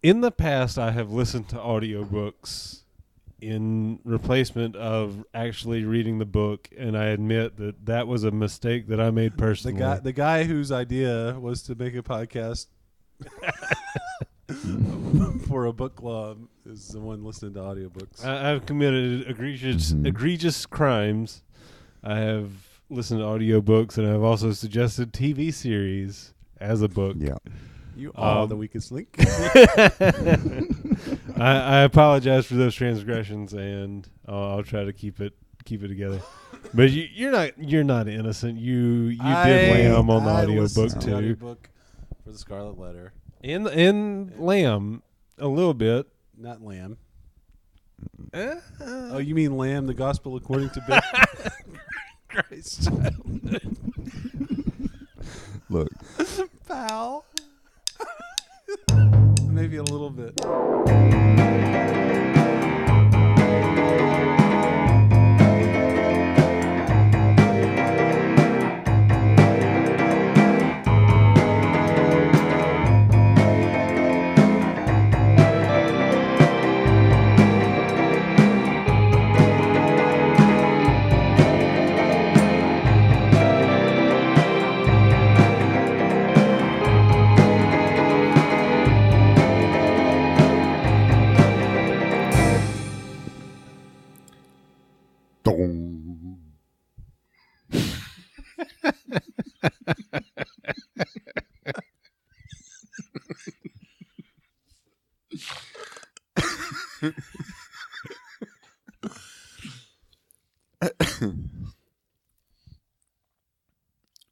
In the past, I have listened to audiobooks in replacement of actually reading the book, and I admit that that was a mistake that I made personally. The guy whose idea was to make a podcast for a book club is the one listening to audiobooks. I've committed egregious crimes. I have listened to audiobooks, and I've also suggested TV series as a book. Yeah. You are the weakest link. I apologize for those transgressions, and I'll try to keep it together. But you're not innocent. You did Lamb on the audiobook too. Audiobook for the Scarlet Letter. In Lamb a little bit. Not Lamb. Oh, you mean Lamb, the Gospel according to Bill? Christ. Look. Pal. Maybe a little bit.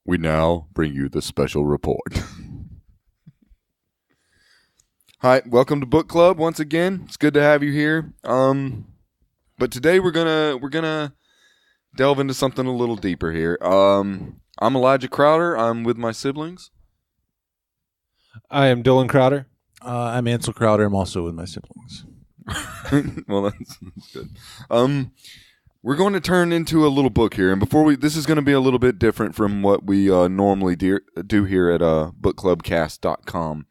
We now bring you the special report. Hi, welcome to Book Club once again. It's good to have you here. But today we're gonna delve into something a little deeper here. I'm Elijah Crowder. I'm with my siblings. I am Dylan Crowder. I'm Ansel Crowder. I'm also with my siblings. Well, that's good. We're going to turn into a little book here, and this is going to be a little bit different from what we normally do here at bookclubcast.com.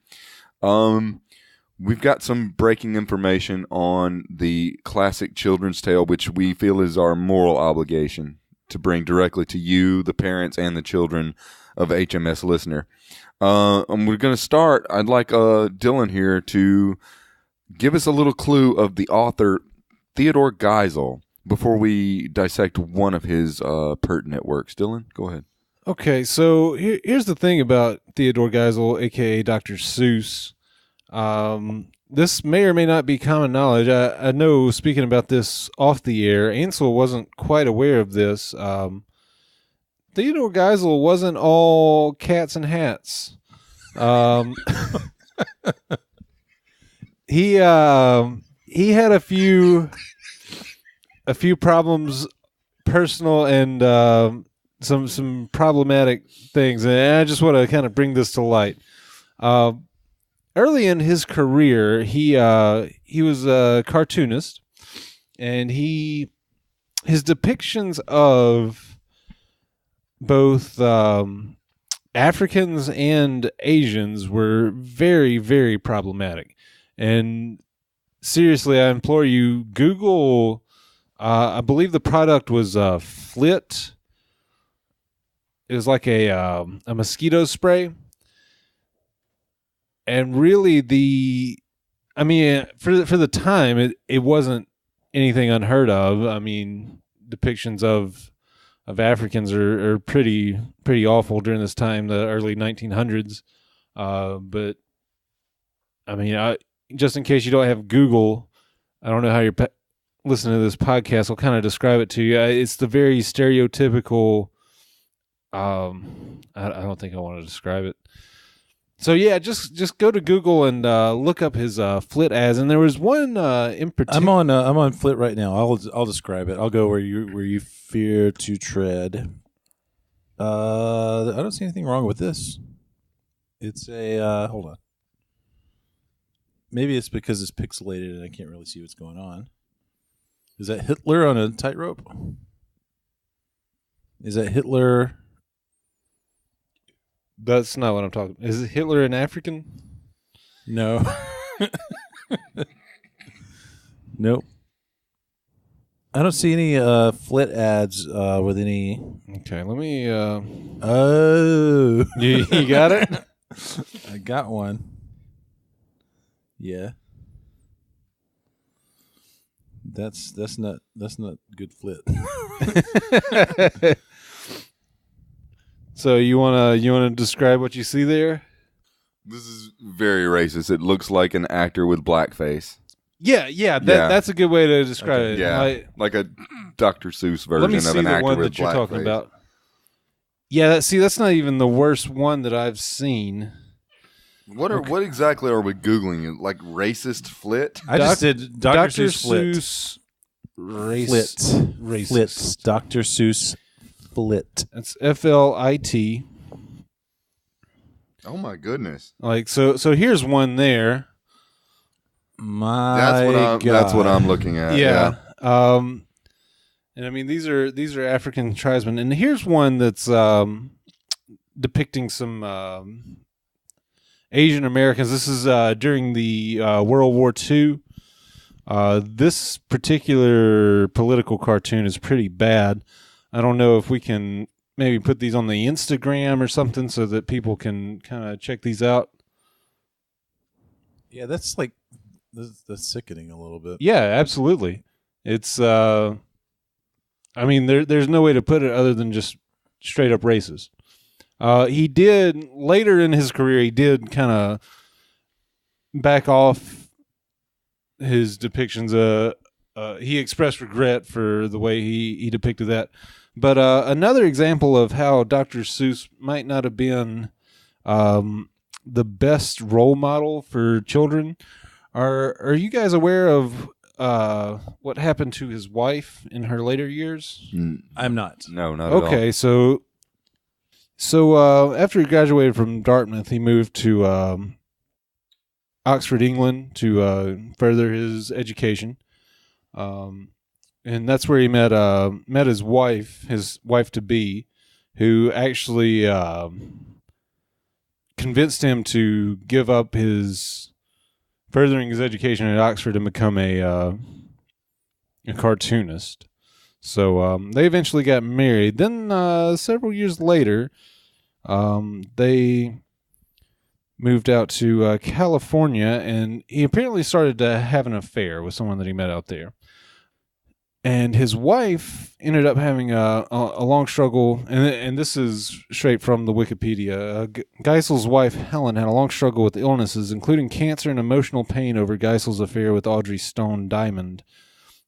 We've got some breaking information on the classic children's tale, which we feel is our moral obligation to bring directly to you, the parents, and the children of HMS listener. And we're going to start. I'd like Dylan here to give us a little clue of the author, Theodore Geisel, before we dissect one of his pertinent works. Dylan, go ahead. Okay, so here's the thing about Theodore Geisel, a.k.a. Dr. Seuss. This may or may not be common knowledge. I know, speaking about this off the air, Ansel wasn't quite aware of this. Theodore Geisel wasn't all cats and hats. He had a few problems, personal and some problematic things, and I just want to kind of bring this to light. Early in his career, he was a cartoonist, and his depictions of both Africans and Asians were very, very problematic. And seriously, I implore you, Google. I believe the product was Flit. It was like a mosquito spray. And really, for the time, it wasn't anything unheard of. I mean, depictions of Africans are pretty awful during this time, the early 1900s. But I mean, just in case you don't have Google, I don't know how you're listening to this podcast. I'll kind of describe it to you. It's the very stereotypical. I don't think I want to describe it. So yeah, just go to Google and look up his Flit ads. And there was one in particular. I'm on Flit right now. I'll describe it. I'll go where you fear to tread. I don't see anything wrong with this. It's a hold on. Maybe it's because it's pixelated and I can't really see what's going on. Is that Hitler on a tightrope? Is that Hitler? That's not what I'm talking. Is Hitler an African? No. Nope. I don't see any flit ads with any. Okay, let me. Oh, You got it? I got one. Yeah. That's not good flit. So you wanna describe what you see there? This is very racist. It looks like an actor with blackface. Yeah. That's a good way to describe it. Yeah, like a Dr. Seuss Let me version of see an the actor one with that you're blackface. talking about. Yeah, that's not even the worst one that I've seen. What exactly are we googling? Like racist flit? I just did Dr. Seuss flit. Seuss racist. Flit. Dr. Seuss flit. It's FLIT. Oh my goodness! Like so here's one there. That's what I'm looking at. Yeah. And I mean these are African tribesmen, and here's one that's depicting some Asian Americans. This is during the World War II. This particular political cartoon is pretty bad. I don't know if we can maybe put these on the Instagram or something so that people can kind of check these out. Yeah, that's like that's sickening a little bit. Yeah, absolutely. It's I mean there's no way to put it other than just straight up racist. He did later in his career. He did kind of back off his depictions. He expressed regret for the way he depicted that. But another example of how Dr. Seuss might not have been the best role model for children. Are you guys aware of what happened to his wife in her later years? I'm not. No, not at all. Okay, so after he graduated from Dartmouth, he moved to Oxford, England, to further his education, and that's where he met his wife to be, who actually convinced him to give up his furthering his education at Oxford and become a cartoonist. So they eventually got married. Then several years later, they moved out to California, and he apparently started to have an affair with someone that he met out there. And his wife ended up having a long struggle, and this is straight from the Wikipedia. Geisel's wife, Helen, had a long struggle with illnesses, including cancer and emotional pain over Geisel's affair with Audrey Stone Diamond.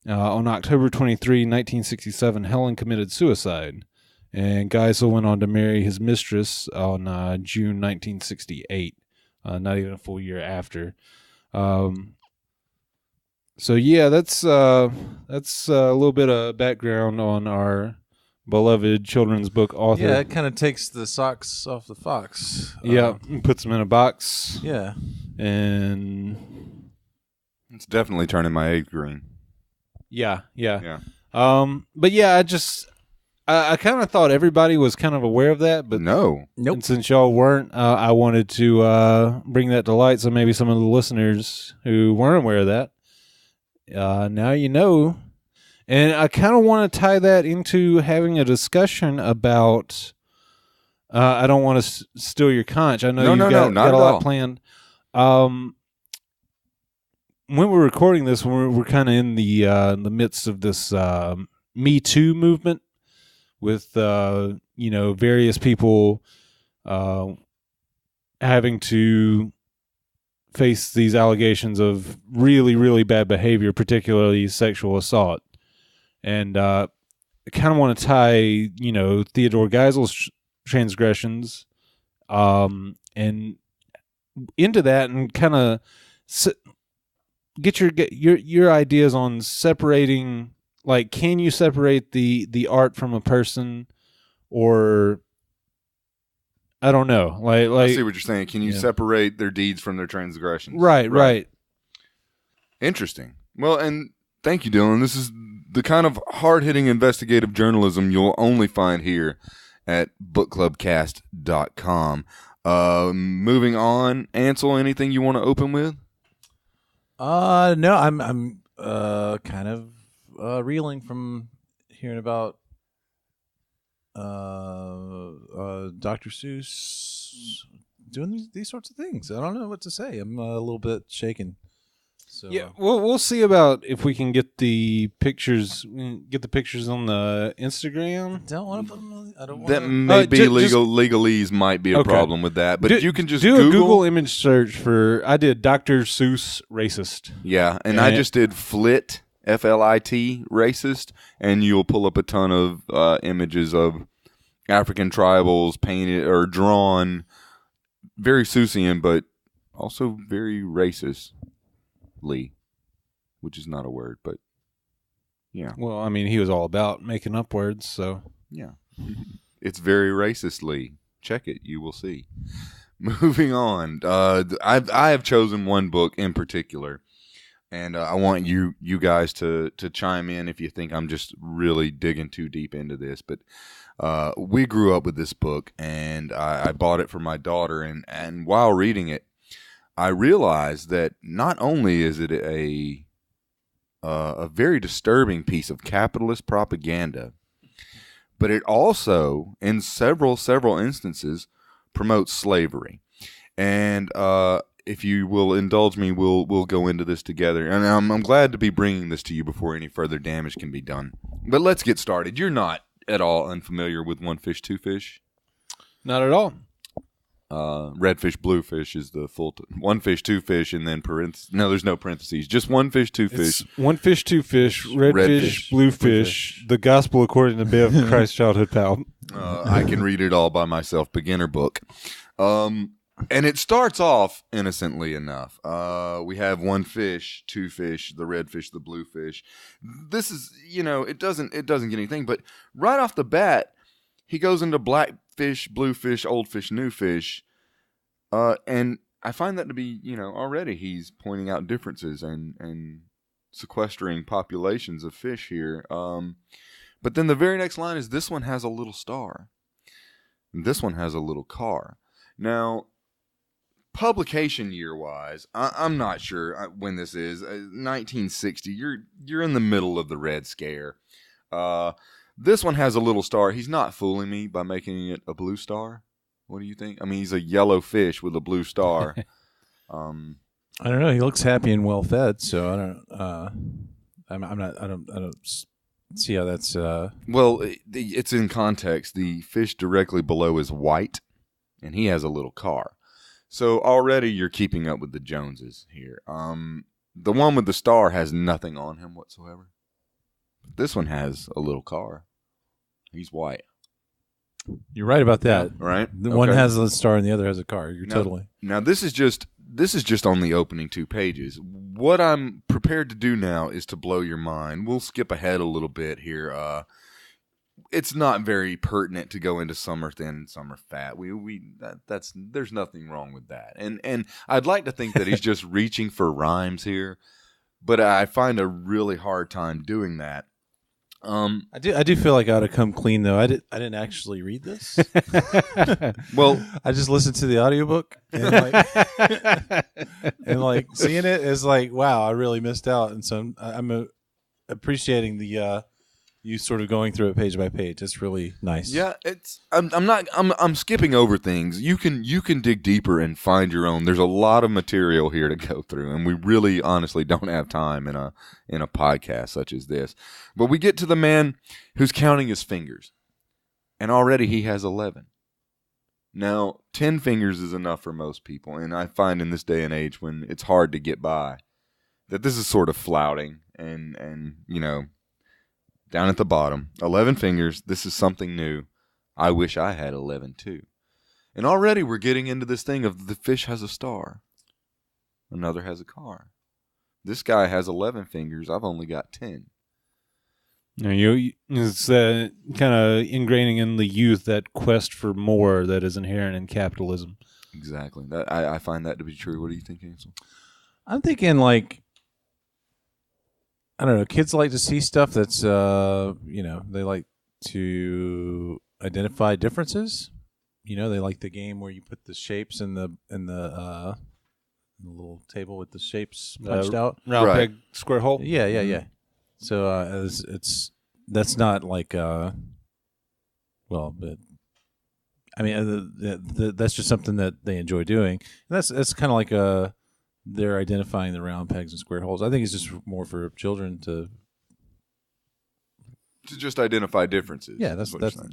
On October 23, 1967, Helen committed suicide, and Geisel went on to marry his mistress on June 1968, not even a full year after. So yeah, that's a little bit of background on our beloved children's book author. Yeah, it kind of takes the socks off the fox. Yeah, puts them in a box. Yeah. And It's definitely turning my egg green. Yeah. Yeah. But yeah, I kind of thought everybody was kind of aware of that, but No. Nope. And since y'all weren't, I wanted to bring that to light, so maybe some of the listeners who weren't aware of that, now you know. And I kind of want to tie that into having a discussion about. I don't want to steal your conch. I know you've got a lot planned. When we're recording this, we're kind of in the midst of this Me Too movement with various people having to face these allegations of really, really bad behavior, particularly sexual assault. And I kind of want to tie, Theodore Geisel's transgressions and into that, and kind of get your ideas on separating. Like, can you separate the art from a person, or I don't know. Like I see what you're saying. Can you separate their deeds from their transgressions? Right. Interesting. Well, and thank you, Dylan. This is the kind of hard-hitting investigative journalism you'll only find here at bookclubcast.com. Moving on, Ansel, anything you want to open with? No, I'm kind of reeling from hearing about Dr. Seuss doing these sorts of things. I don't know what to say. I'm a little bit shaken. So Yeah, we'll see about if we can get the pictures on the Instagram. don't want to put them on. I don't want That to. may be just- legalese might be a Okay. problem with that, but you can just do Google. a Google image search for. I did Dr. Seuss racist. Yeah, and I just did flit, FLIT, racist, and you'll pull up a ton of images of African tribals painted or drawn, very Seussian, but also very racistly, which is not a word, but yeah, Well, I mean, he was all about making up words, so. yeah. It's very racistly. Check it, you will see. Moving on, I have chosen one book in particular. And I want you guys to chime in if you think I'm just really digging too deep into this. But we grew up with this book, and I bought it for my daughter. And while reading it, I realized that not only is it a very disturbing piece of capitalist propaganda, but it also, in several instances, promotes slavery. And if you will indulge me, we'll go into this together. And I'm glad to be bringing this to you before any further damage can be done. But let's get started. You're not at all unfamiliar with One Fish, Two Fish? Not at all. Red fish, blue fish is the full. One fish, two fish, and then parentheses. No, there's no parentheses. Just one fish, two fish. It's one fish, two fish, red fish, blue fish, the gospel according to Bev, Christ's childhood pal. I can read it all by myself. Beginner book. And it starts off innocently enough. We have one fish, two fish, the red fish, the blue fish. This is, it doesn't get anything. But right off the bat, he goes into black fish, blue fish, old fish, new fish. And I find that to be, already he's pointing out differences and sequestering populations of fish here. But then the very next line is, this one has a little star. And this one has a little car. Now, publication year-wise, I'm not sure when this is. 1960. You're in the middle of the Red Scare. This one has a little star. He's not fooling me by making it a blue star. What do you think? I mean, he's a yellow fish with a blue star. I don't know. He looks happy and well fed, so I don't see how that's. Well, it's in context. The fish directly below is white, and he has a little car. So already you're keeping up with the Joneses here. The one with the star has nothing on him whatsoever. This one has a little car. He's white. You're right about that. Right? The one has a star and the other has a car. Now this is just on the opening 2 pages. What I'm prepared to do now is to blow your mind. We'll skip ahead a little bit here. It's not very pertinent to go into some are thin and some are fat. There's nothing wrong with that. And I'd like to think that he's just reaching for rhymes here, but I find a really hard time doing that. I do feel like I ought to come clean though. I didn't actually read this. Well, I just listened to the audiobook and like seeing it is like, wow, I really missed out. And so I'm appreciating the you sort of going through it page by page. It's really nice. Yeah, I'm skipping over things. You can dig deeper and find your own. There's a lot of material here to go through, and we really honestly don't have time in a podcast such as this. But we get to the man who's counting his fingers, and already he has 11. Now, 10 fingers is enough for most people, and I find in this day and age when it's hard to get by that this is sort of flouting and down at the bottom, 11 fingers. This is something new. I wish I had 11 too. And already we're getting into this thing of the fish has a star. Another has a car. This guy has 11 fingers. I've only got 10. It's kind of ingraining in the youth that quest for more that is inherent in capitalism. Exactly. I find that to be true. What do you think, Ansel? I'm thinking like, I don't know. Kids like to see stuff that's, they like to identify differences. They like the game where you put the shapes and the the little table with the shapes punched out. Round Right. peg, square hole. Yeah. So that's not like but I mean that's just something that they enjoy doing. And that's kind of like they're identifying the round pegs and square holes. I think it's just more for children to just identify differences. Yeah, that's is what you're I'm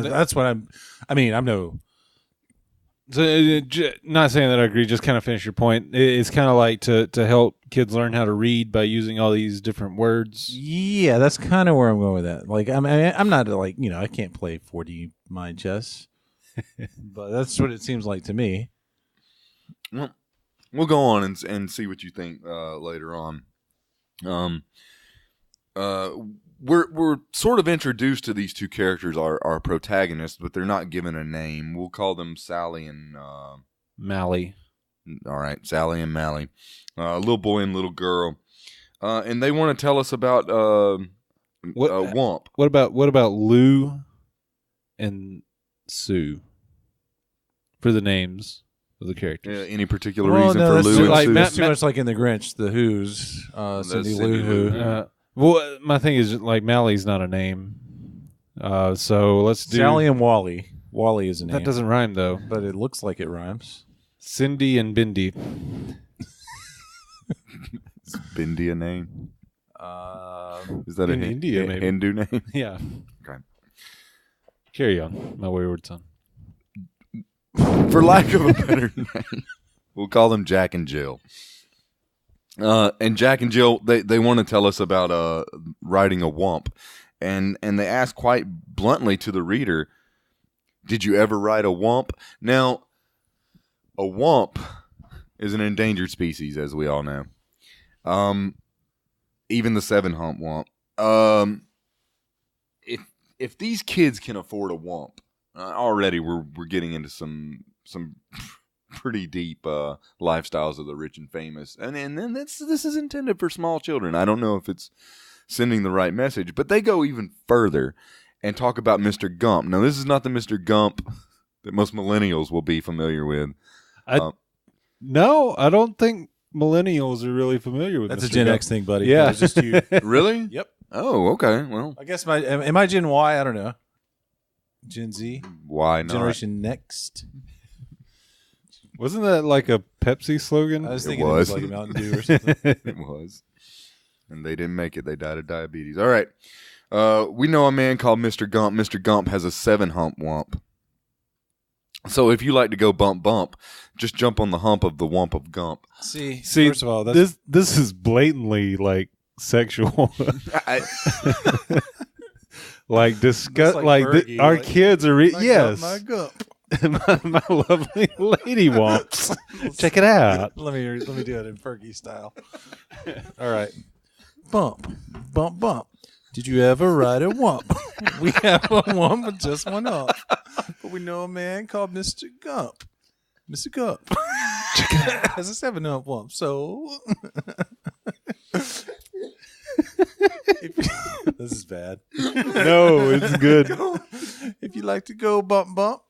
that's what I'm. I mean, I'm no. So, not saying that I agree. Just kind of finish your point. It's kind of like to help kids learn how to read by using all these different words. Yeah, that's kind of where I'm going with that. Like, I'm not like I can't play 4D mind chess, but that's what it seems like to me. Well, we'll go on and see what you think later on. We're sort of introduced to these two characters, our protagonists, but they're not given a name. We'll call them Sally and Mally. All right, Sally and Mally, little boy and little girl, and they want to tell us about Whomp. What about Lou and Sue for the names of the characters? Any particular reason for that's Lou too, and like, Sue? that's too much like in the Grinch, the Who's, Cindy Lou Who. Well, my thing is like Mally's not a name, so let's do Sally and Wally. Wally is a name. That doesn't rhyme though. But it looks like it rhymes. Cindy and Bindi. Is Bindi a name? Is that in India, maybe. Hindu name? Yeah. Okay. Carry on, my wayward son. For lack of a better name, we'll call them Jack and Jill. And Jack and Jill, they want to tell us about riding a whomp, and they ask quite bluntly to the reader, "Did you ever ride a whomp?" Now, a whomp is an endangered species, as we all know. Even the 7-hump whomp. If these kids can afford a whomp, already we're getting into some pretty deep lifestyles of the rich and famous, and then this is intended for small children. I don't know if it's sending the right message, but they go even further and talk about Mr. Gump. Now, this is not the Mr. Gump that most millennials will be familiar with. No, I don't think millennials are really familiar with. That's Mr. a Gen Gump. X thing, buddy. Yeah. It's just you. Really? Yep. Oh, okay. Well, I guess am I Gen Y? I don't know. Gen Z? why not? Generation Next? Wasn't that like a Pepsi slogan? I was It thinking was. it was like a Mountain Dew or something. It was. And they didn't make it. They died of diabetes. All right. We know a man called Mr. Gump. Mr. Gump has a 7-hump whomp. So if you like to go bump, just jump on the hump of the whomp of Gump. See, See, first of all, that's this is blatantly like sexual. Like disgust. It's Like, like Fergie, our like, kids are. Yes, my Gump. my lovely lady whomps. Check it out. Let me do it in Fergie style. All right. Bump. Did you ever ride a whomp? We have a whomp with just one hump. But we know a man called Mr. Gump. Mr. Gump has a 7-hump whomp. So this is bad. No, it's good. If you like to go bump,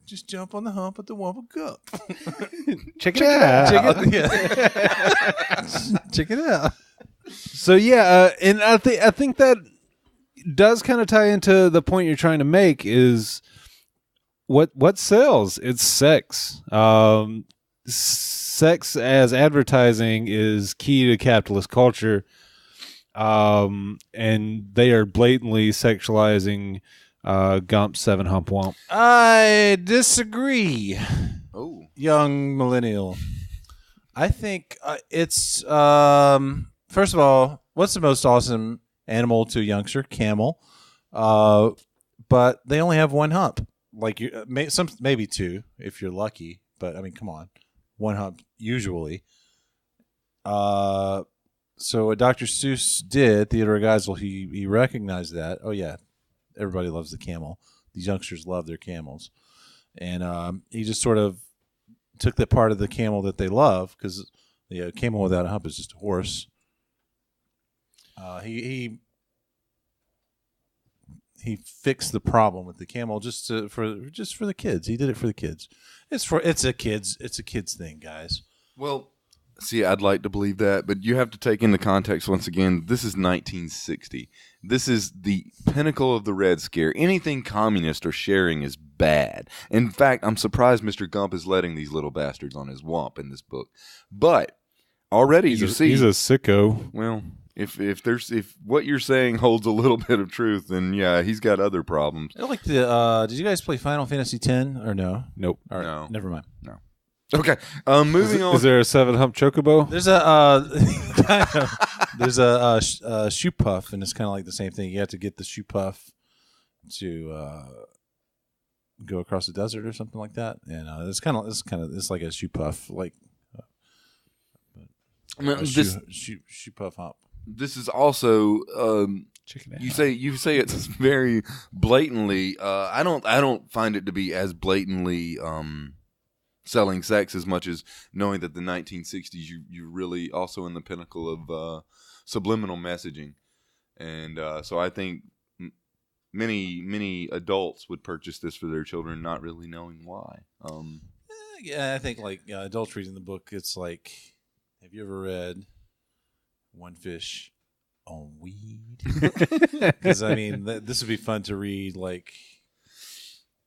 just jump on the hump at the whomp of Gump. Check it out. Check it out. So yeah, and I think that does kind of tie into the point you're trying to make is what sells. It's sex. Sex as advertising is key to capitalist culture, and they are blatantly sexualizing Gump's 7-hump whomp. I disagree, Oh. young millennial. I think it's first of all, what's the most awesome animal to a youngster? Camel. But they only have one hump. Like maybe two if you're lucky. But I mean, come on, one hump usually. So what Dr. Seuss did, Theodore Geisel, he recognized that. Oh yeah, everybody loves the camel. These youngsters love their camels, and he just sort of took that part of the camel that they love, because the camel without a hump is just a horse. He he fixed the problem with the camel for the kids. He did it for the kids. It's a kids thing, guys. Well, see, I'd like to believe that, but you have to take into context once again. This is 1960. This is the pinnacle of the Red Scare. Anything communist or sharing is bad. In fact, I'm surprised Mr. Gump is letting these little bastards on his wump in this book. But already he's a sicko. Well, if what you're saying holds a little bit of truth, then yeah, he's got other problems. I like did you guys play Final Fantasy X or no? Nope. All right, No. never mind. No. Okay. Moving on. Is there a 7-hump chocobo? There's a shoe puff, and it's kind of like the same thing. You have to get the shoe puff to go across the desert or something like that. And it's like a shoe puff, like shoe puff hump. This is also Chicken you say it's very blatantly. I don't find it to be as blatantly selling sex as much as knowing that the 1960s you're really also in the pinnacle of subliminal messaging, and so I think many adults would purchase this for their children, not really knowing why. Yeah, I think like adults reading the book, it's like, have you ever read One Fish on Weed? Because I mean, this would be fun to read, like.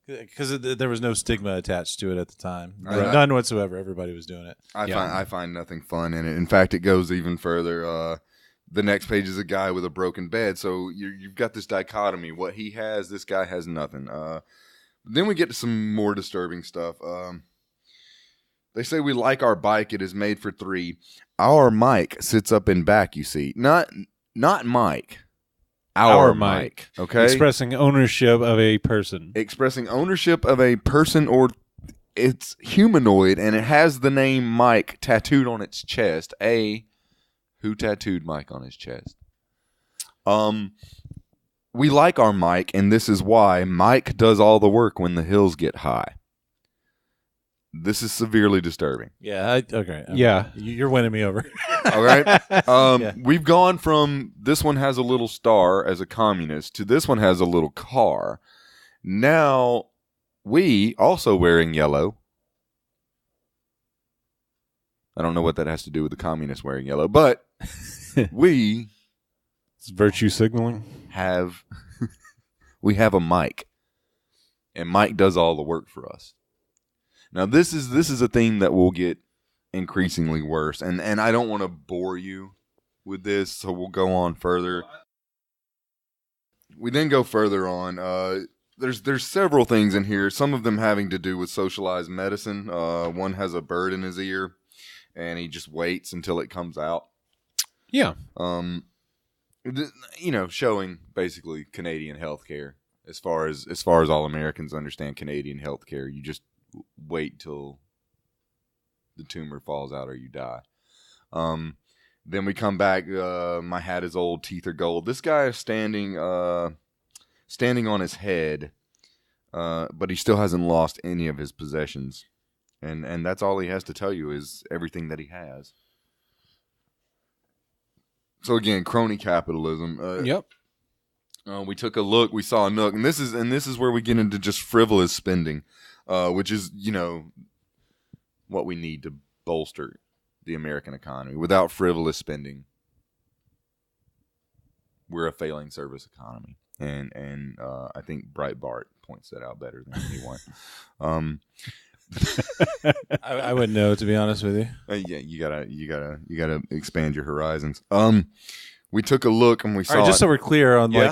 Because there was no stigma attached to it at the time. None whatsoever. Everybody was doing it. I find nothing fun in it. In fact, it goes even further. The next page is a guy with a broken bed. So you've got this dichotomy. What he has, this guy has nothing. Then we get to some more disturbing stuff. They say we like our bike. It is made for 3. Our Mike sits up in back, you see. Not Mike. Our Mike, okay? Expressing ownership of a person. Expressing ownership of a person, or it's humanoid, and it has the name Mike tattooed on its chest. Who tattooed Mike on his chest? We like our Mike, and this is why Mike does all the work when the hills get high. This is severely disturbing. Yeah. Okay. Yeah. You're winning me over. All right. Yeah. We've gone from this one has a little star as a communist to this one has a little car. Now we also wearing yellow. I don't know what that has to do with the communists wearing yellow, but we It's virtue signaling. We have a Mike, and Mike does all the work for us. Now this is a theme that will get increasingly worse, and I don't want to bore you with this, so we'll go on further. We then go further on. There's several things in here. Some of them having to do with socialized medicine. One has a bird in his ear, and he just waits until it comes out. Yeah. Showing basically Canadian healthcare as far as all Americans understand Canadian healthcare. You just wait till the tumor falls out or you die. Then we come back. My hat is old, teeth are gold. This guy is standing on his head, but he still hasn't lost any of his possessions, and that's all he has to tell you is everything that he has. So again, crony capitalism. Yep. We took a look. We saw a nook, and this is where we get into just frivolous spending, which is what we need to bolster the American economy. Without frivolous spending, we're a failing service economy, and I think Breitbart points that out better than anyone. I wouldn't know, to be honest with you. Yeah, you gotta expand your horizons. We took a look and we saw. All right, just so we're clear on you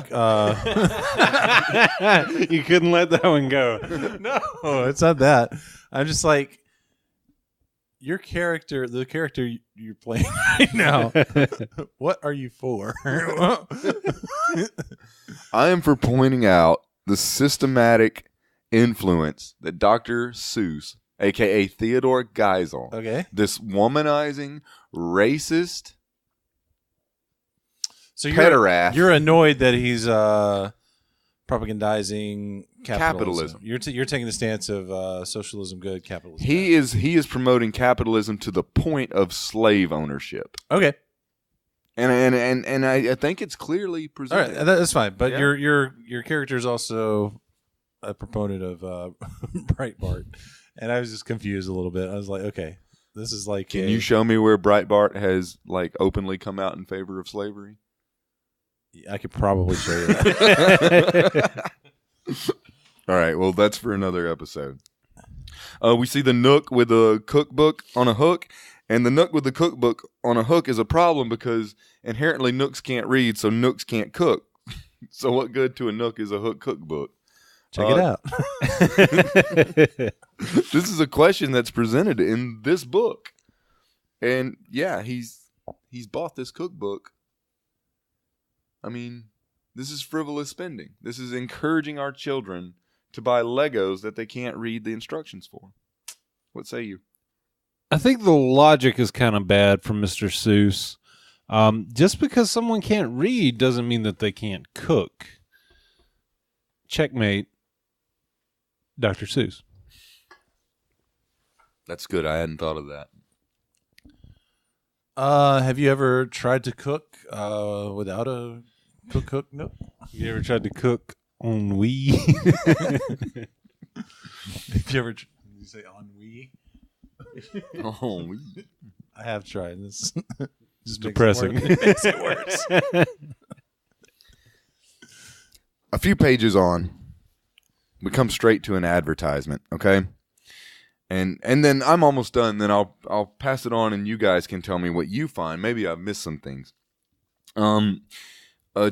couldn't let that one go. No, it's not that. I'm just like your character, the character you're playing right now. What are you for? I am for pointing out the systematic influence that Dr. Seuss, a.k.a. Theodore Geisel, Okay. this womanizing, racist, So pederast. you're annoyed that he's propagandizing capitalism. Capitalism. You're taking the stance of socialism good, capitalism He is promoting capitalism to the point of slave ownership. bad. Okay. And I think it's clearly All presented. right, that's fine. But Yeah. your character is also a proponent of Breitbart, and I was just confused a little bit. I was like, okay, this is like. Can you show me where Breitbart has like openly come out in favor of slavery? I could probably show you that. All right, well, that's for another episode. We see the Nook with a cookbook on a hook, and the Nook with the cookbook on a hook is a problem because inherently Nooks can't read, so Nooks can't cook. So what good to a Nook is a hook cookbook? Check it out. This is a question that's presented in this book. And yeah, he's bought this cookbook. I mean, this is frivolous spending. This is encouraging our children to buy Legos that they can't read the instructions for. What say you? I think the logic is kind of bad from Mr. Seuss. Just because someone can't read doesn't mean that they can't cook. Checkmate, Dr. Seuss. That's good. I hadn't thought of that. Have you ever tried to cook without a cook? No. You ever tried to cook on Wii? Have you ever? Did you say ennui? Oh, I have tried this. Just depressing. Makes it worse. a few pages on, we come straight to an advertisement, okay? And then I'm almost done. Then I'll pass it on, and you guys can tell me what you find. Maybe I've missed some things.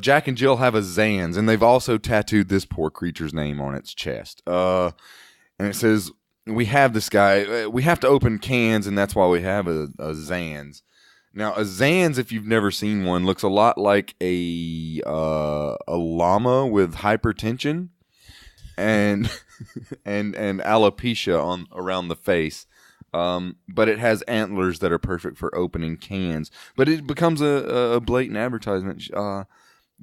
Jack and Jill have a Zans, and they've also tattooed this poor creature's name on its chest. And it says, "We have this guy. We have to open cans, and that's why we have a Zans." Now, a Zans, if you've never seen one, looks a lot like a llama with hypertension and alopecia around the face. But it has antlers that are perfect for opening cans. But it becomes a blatant advertisement.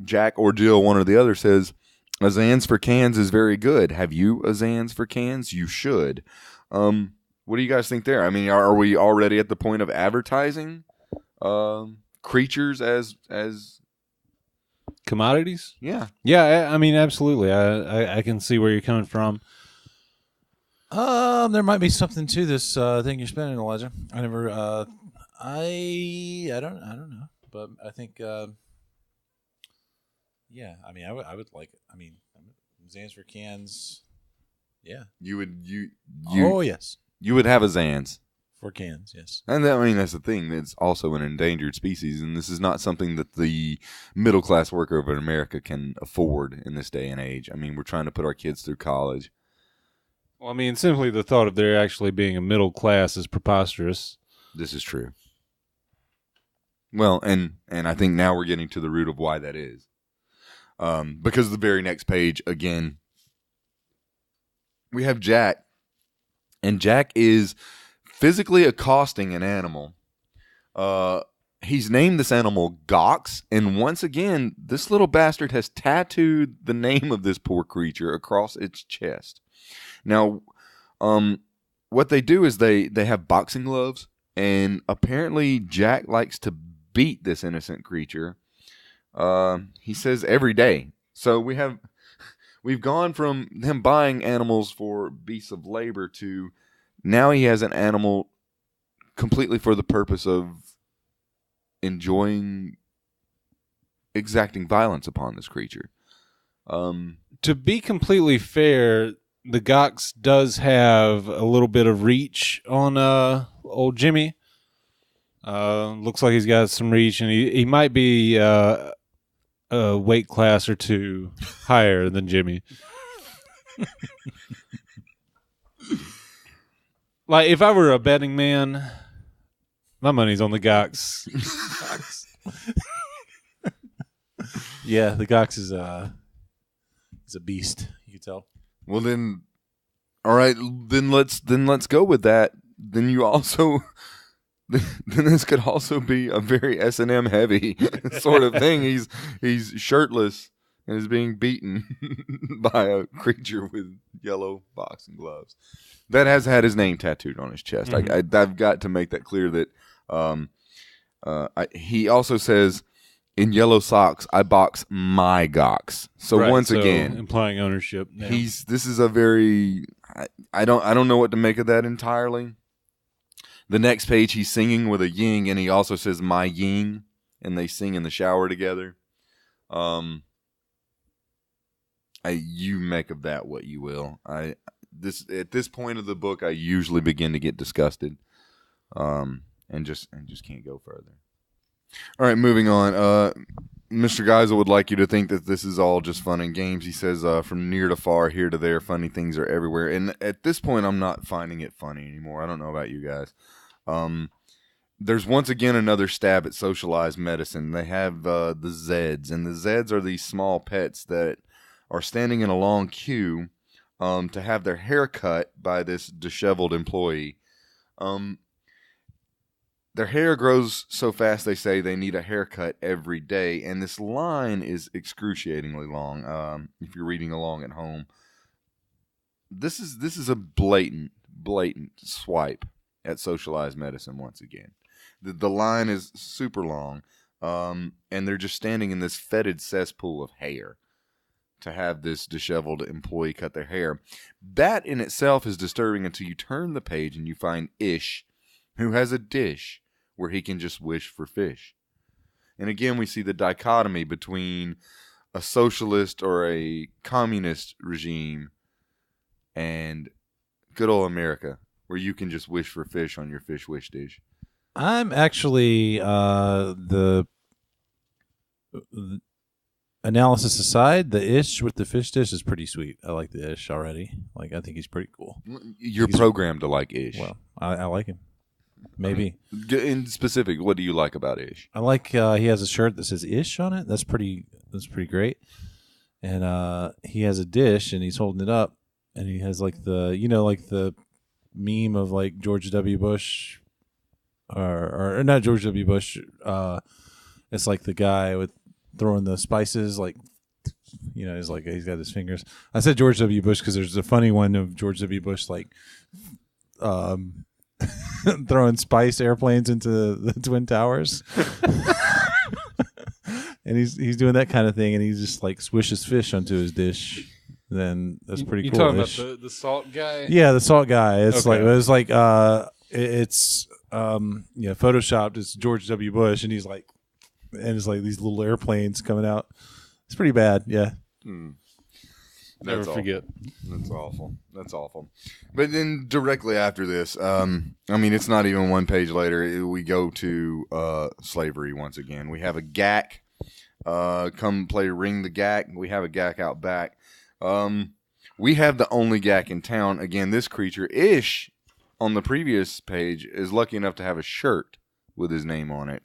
Jack or Jill, one or the other, says, "A Zans for cans is very good. Have you a Zans for cans? You should." What do you guys think there? I mean, are we already at the point of advertising creatures as Commodities? yeah? Yeah, I mean, absolutely. I can see where you're coming from. There might be something to this thing you're spending, Elijah. I never. I don't know, but I think. Yeah, I mean, I would like it. I mean, Zans for cans. Yeah. Oh yes. You would have a Zans. For cans, yes. And I mean, that's the thing. It's also an endangered species, and this is not something that the middle-class worker of America can afford in this day and age. I mean, we're trying to put our kids through college. Well, I mean, simply the thought of there actually being a middle class is preposterous. This is true. Well, and I think now we're getting to the root of why that is. Because the very next page, again, we have Jack, and Jack is physically accosting an animal. He's named this animal Gox, and once again, this little bastard has tattooed the name of this poor creature across its chest. Now, what they do is they have boxing gloves, and apparently Jack likes to beat this innocent creature. He says every day. So we've gone from him buying animals for beasts of labor to now he has an animal completely for the purpose of exacting violence upon this creature. To be completely fair, the Gox does have a little bit of reach on old Jimmy. Looks like he's got some reach, and he might be a weight class or two higher than Jimmy. Like, if I were a betting man, my money's on the Gox. Yeah, the Gox is a beast. You can tell. Well then, all right. Then let's go with that. Then you also, then this could also be a very S&M heavy sort of thing. He's shirtless and is being beaten by a creature with yellow boxing gloves that has had his name tattooed on his chest. Mm-hmm. I've got to make that clear that he also says in yellow socks, I box my Gox. So Right, once so again, implying ownership. Now. this is a very I don't know what to make of that entirely. The next page, he's singing with a ying, and he also says my ying, and they sing in the shower together. You make of that what you will. At this point of the book, I usually begin to get disgusted, and just can't go further. All right, moving on. Mr. Geisel would like you to think that this is all just fun and games. He says, from near to far, here to there, funny things are everywhere. And at this point, I'm not finding it funny anymore. I don't know about you guys. There's once again another stab at socialized medicine. They have the Zeds, and the Zeds are these small pets that are standing in a long queue to have their hair cut by this disheveled employee. Their hair grows so fast, they say they need a haircut every day, and this line is excruciatingly long. If you're reading along at home, this is a blatant swipe at socialized medicine once again. The line is super long, and they're just standing in this fetid cesspool of hair to have this disheveled employee cut their hair. That in itself is disturbing until you turn the page and you find Ish, who has a dish where he can just wish for fish. And again, we see the dichotomy between a socialist or a communist regime and good old America, where you can just wish for fish on your fish wish dish. I'm actually the analysis aside, the Ish with the fish dish is pretty sweet. I like the Ish already. Like, I think he's pretty cool. You're programmed to like Ish. Well, I like him. Maybe. In specific, what do you like about Ish? I like he has a shirt that says Ish on it. That's pretty great. And he has a dish and he's holding it up and he has like the meme of like George W. Bush or not George W. Bush. It's like the guy with throwing the spices, like, you know, he's got his fingers. I said George W. Bush because there's a funny one of George W. Bush like throwing spice airplanes into the Twin Towers. And he's doing that kind of thing, and he just like swishes fish onto his dish. Then that's pretty cool. You talking about the salt guy? Yeah, the salt guy. It's okay. It's photoshopped. It's George W. Bush, and he's like, and it's like these little airplanes coming out. It's pretty bad. Yeah. Never forget. That's awful. But then directly after this, I mean, it's not even one page later. We go to slavery once again. We have a gack. Come play Ring the Gack. We have a gack out back. We have the only gack in town. Again, this creature, Ish, on the previous page, is lucky enough to have a shirt with his name on it.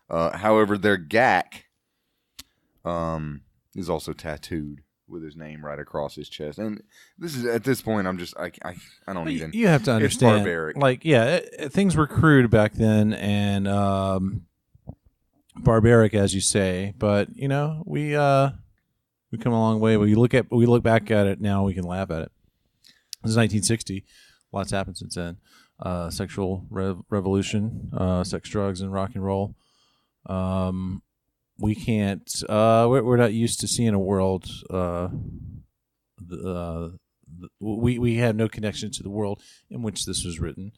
However, their gack is also tattooed with his name right across his chest. And this is, at this point, I'm just, I don't even. You have to understand. It's barbaric. Like, yeah, things were crude back then and barbaric, as you say. But, you know, we come a long way. We look back at it now, we can laugh at it. This is 1960. Lots happened since then. Sexual revolution, sex, drugs, and rock and roll. We can't. We're not used to seeing a world. We have no connection to the world in which this was written,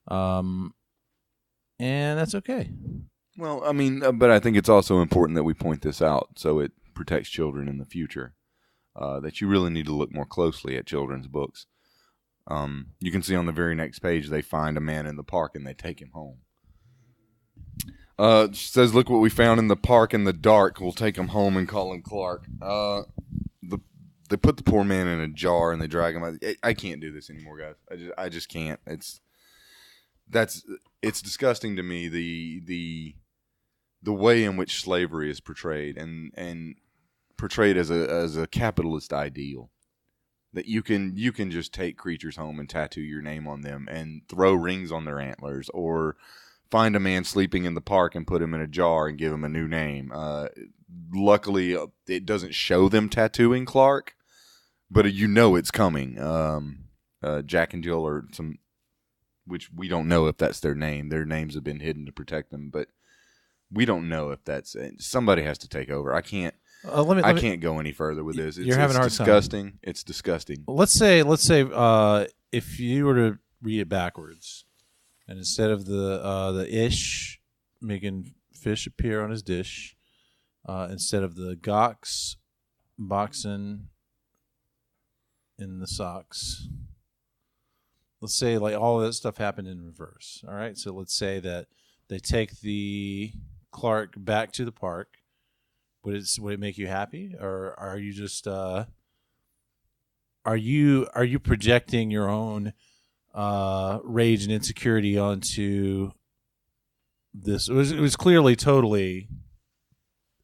and that's okay. Well, I mean, but I think it's also important that we point this out so it protects children in the future. That you really need to look more closely at children's books. You can see on the very next page they find a man in the park and they take him home. She says, "Look what we found in the park in the dark. We'll take him home and call him Clark." They put the poor man in a jar and they drag him out. I can't do this anymore, guys. I just can't. It's disgusting to me the way in which slavery is portrayed and portrayed as a capitalist ideal. That you can just take creatures home and tattoo your name on them and throw rings on their antlers, or find a man sleeping in the park and put him in a jar and give him a new name. Luckily, it doesn't show them tattooing Clark, but you know it's coming. Jack and Jill are which we don't know if that's their name. Their names have been hidden to protect them, but We don't know if that's somebody has to take over. I can't go any further with this. You're having a hard disgusting. time. It's disgusting. Let's say if you were to read it backwards, and instead of the ish making fish appear on his dish, instead of the gawks boxing in the socks. Let's say like all of that stuff happened in reverse. All right, so let's say that they take the Clark back to the park. Would it make you happy, or are you just are you projecting your own rage and insecurity onto this? It was clearly totally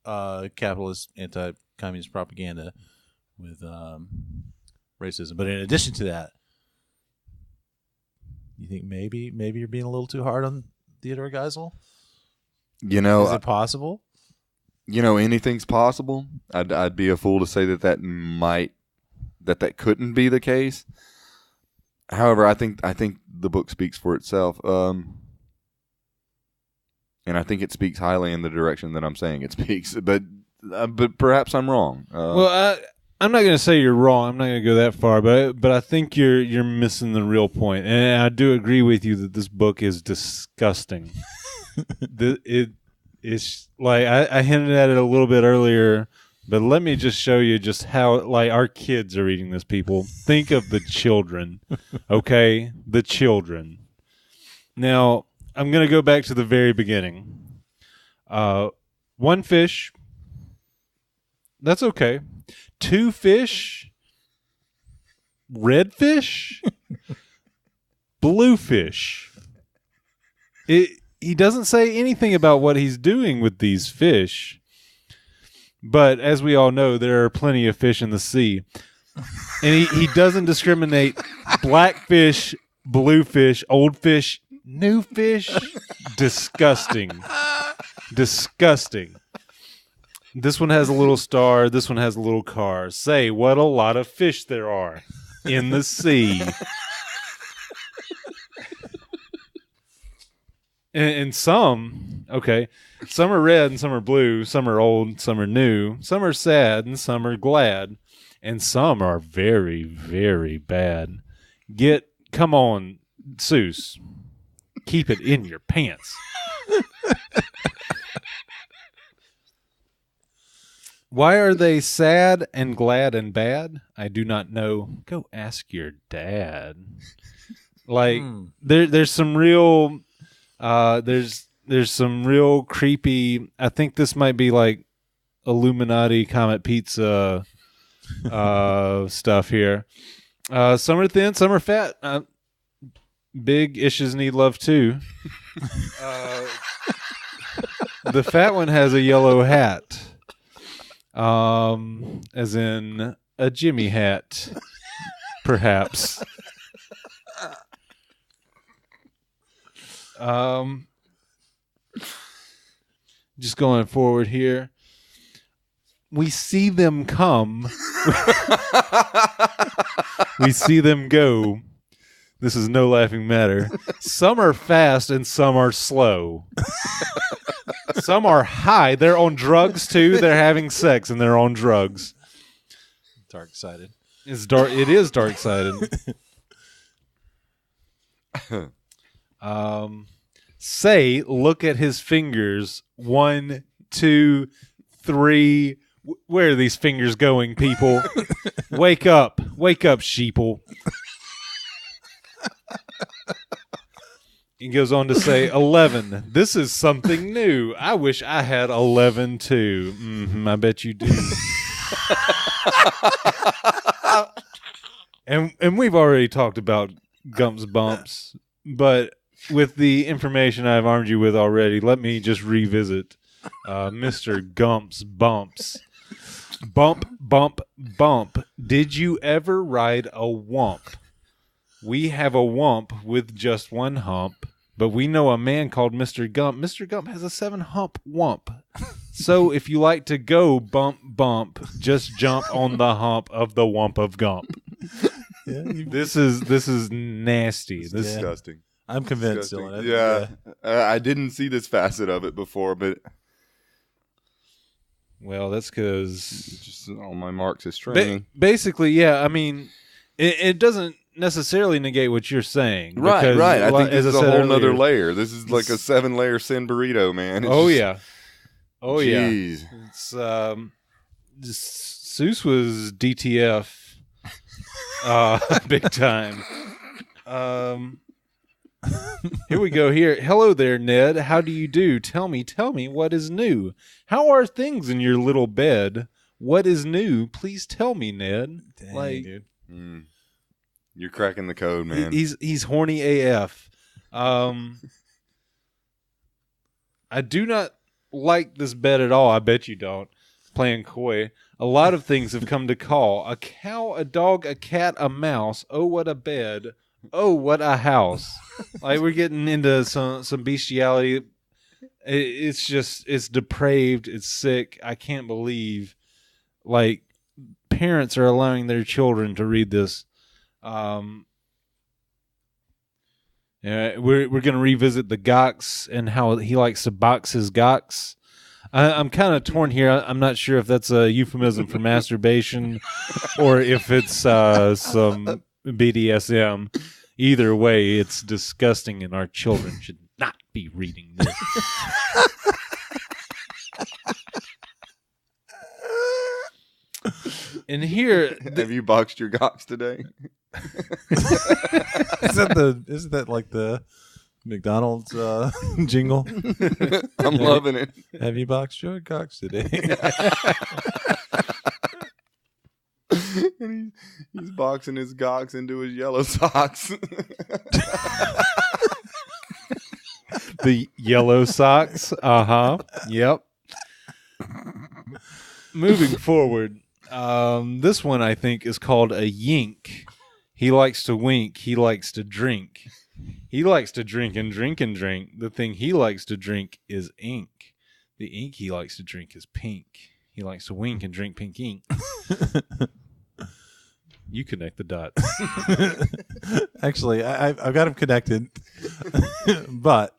capitalist anti-communist propaganda with racism. But in addition to that, you think maybe you're being a little too hard on Theodore Geisel? Is it possible? Anything's possible. I'd be a fool to say that couldn't be the case. However, I think the book speaks for itself, and I think it speaks highly in the direction that I'm saying it speaks. But perhaps I'm wrong. I'm not going to say you're wrong. I'm not going to go that far, but I think you're missing the real point. And I do agree with you that this book is disgusting. It's like I hinted at it a little bit earlier, but let me just show you just how like our kids are reading this. People, think of the children, okay? The children. Now I'm going to go back to the very beginning. One fish. That's okay. Two fish, red fish, blue fish. He doesn't say anything about what he's doing with these fish. But as we all know, there are plenty of fish in the sea. And he doesn't discriminate black fish, blue fish, old fish, new fish. Disgusting. Disgusting. This one has a little star. This one has a little car. Say, what a lot of fish there are in the sea. And some are red and some are blue. Some are old, some are new. Some are sad and some are glad. And some are very, very bad. Come on, Seuss. Keep it in your pants. Why are they sad and glad and bad? I do not know. Go ask your dad. Like there's some real there's some real creepy. I think this might be like Illuminati Comet Pizza stuff here. Some are thin, some are fat. Big issues need love too. The fat one has a yellow hat. As in a Jimmy hat, perhaps. Just going forward here. We see them come. We see them go. This is no laughing matter. Some are fast and some are slow. Some are high. They're on drugs too. They're having sex and they're on drugs. Dark-sided. It's dark. It is dark-sided. Say, look at his fingers. 1, 2, 3. Where are these fingers going, people? Wake up, sheeple. He goes on to say 11. This is something new. I wish I had 11 too. I bet you do. And we've already talked about Gump's Bumps, but with the information I've armed you with already, let me just revisit Mr. Gump's Bumps. Bump, bump, bump. Did you ever ride a wump? We have a wump with just one hump, but we know a man called Mr. Gump. Mr. Gump has a 7-hump wump. So if you like to go bump, bump, just jump on the hump of the wump of Gump. Yeah, this is nasty. This is disgusting. I'm convinced, Dylan. Yeah. I didn't see this facet of it before, but Well, that's because Just on my Marxist training. basically, yeah. I mean, it doesn't necessarily negate what you're saying. Right. Because, I think this is a whole nother earlier, layer. This is like a 7-layer sin burrito, man. It's Jeez. Yeah. It's Seuss was DTF, big time. Here we go. Here, hello there, Ned. How do you do? Tell me, what is new? How are things in your little bed? What is new? Please tell me, Ned. Dang, dude. You're cracking the code, man. He's horny AF. I do not like this bed at all. I bet you don't. Playing coy. A lot of things have come to call. A cow, a dog, a cat, a mouse. Oh, what a bed. Oh, what a house. Like, we're getting into some bestiality. It's depraved. It's sick. I can't believe, like, parents are allowing their children to read this. Yeah, we're going to revisit the Gox and how he likes to box his Gox. I'm kind of torn here. I'm not sure if that's a euphemism for masturbation or if it's some BDSM. Either way, it's disgusting, and our children should not be reading this. And here, have you boxed your Gox today? Isn't that like the McDonald's jingle? I'm loving it. Have you boxed your Gox today? And he's boxing his Gox into his yellow socks. The yellow socks. Yep. Moving forward, this one I think is called a yink. He likes to wink. He likes to drink. He likes to drink and drink and drink. The thing he likes to drink is ink. The ink he likes to drink is pink. He likes to wink and drink pink ink. You connect the dots. Actually, I've got them connected, but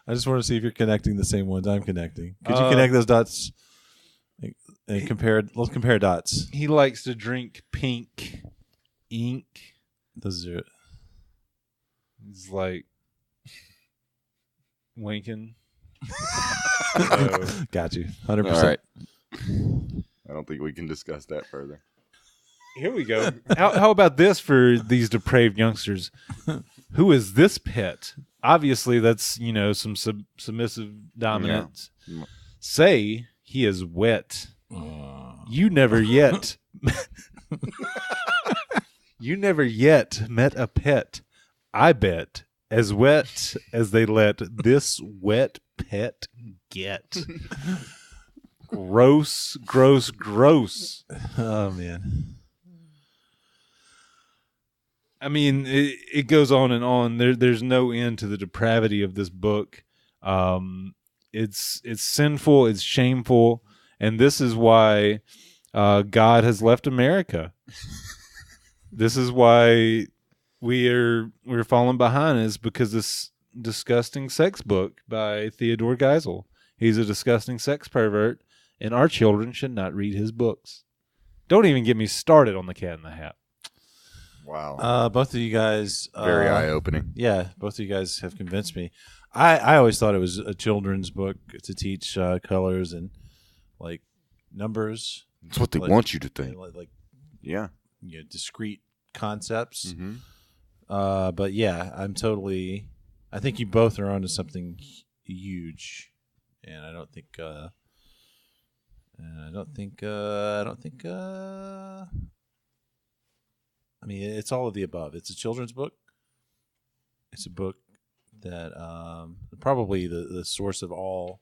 I just want to see if you're connecting the same ones I'm connecting. Could you connect those dots and compare? Let's compare dots. He likes to drink pink ink. Those are. It's like winking. Got you. 100%. All right. I don't think we can discuss that further. Here we go. How about this for these depraved youngsters? Who is this pet? Obviously, that's, some submissive dominance. Yeah. Say he is wet. You never yet. You never yet met a pet, I bet, as wet as they let this wet pet get. Gross, gross, gross. Oh, man. I mean, it goes on and on. There's no end to the depravity of this book. It's sinful. It's shameful, and this is why God has left America. This is why we're falling behind. Is because this disgusting sex book by Theodore Geisel. He's a disgusting sex pervert, and our children should not read his books. Don't even get me started on the Cat in the Hat. Wow. Both of you guys. Very eye-opening. Yeah, both of you guys have convinced me. I always thought it was a children's book to teach colors and like numbers. It's what they want you to think. Like Yeah. Discrete concepts. Mm-hmm. But yeah, I think you both are onto something huge, and I don't think. I mean, it's all of the above. It's a children's book. It's a book that probably the source of all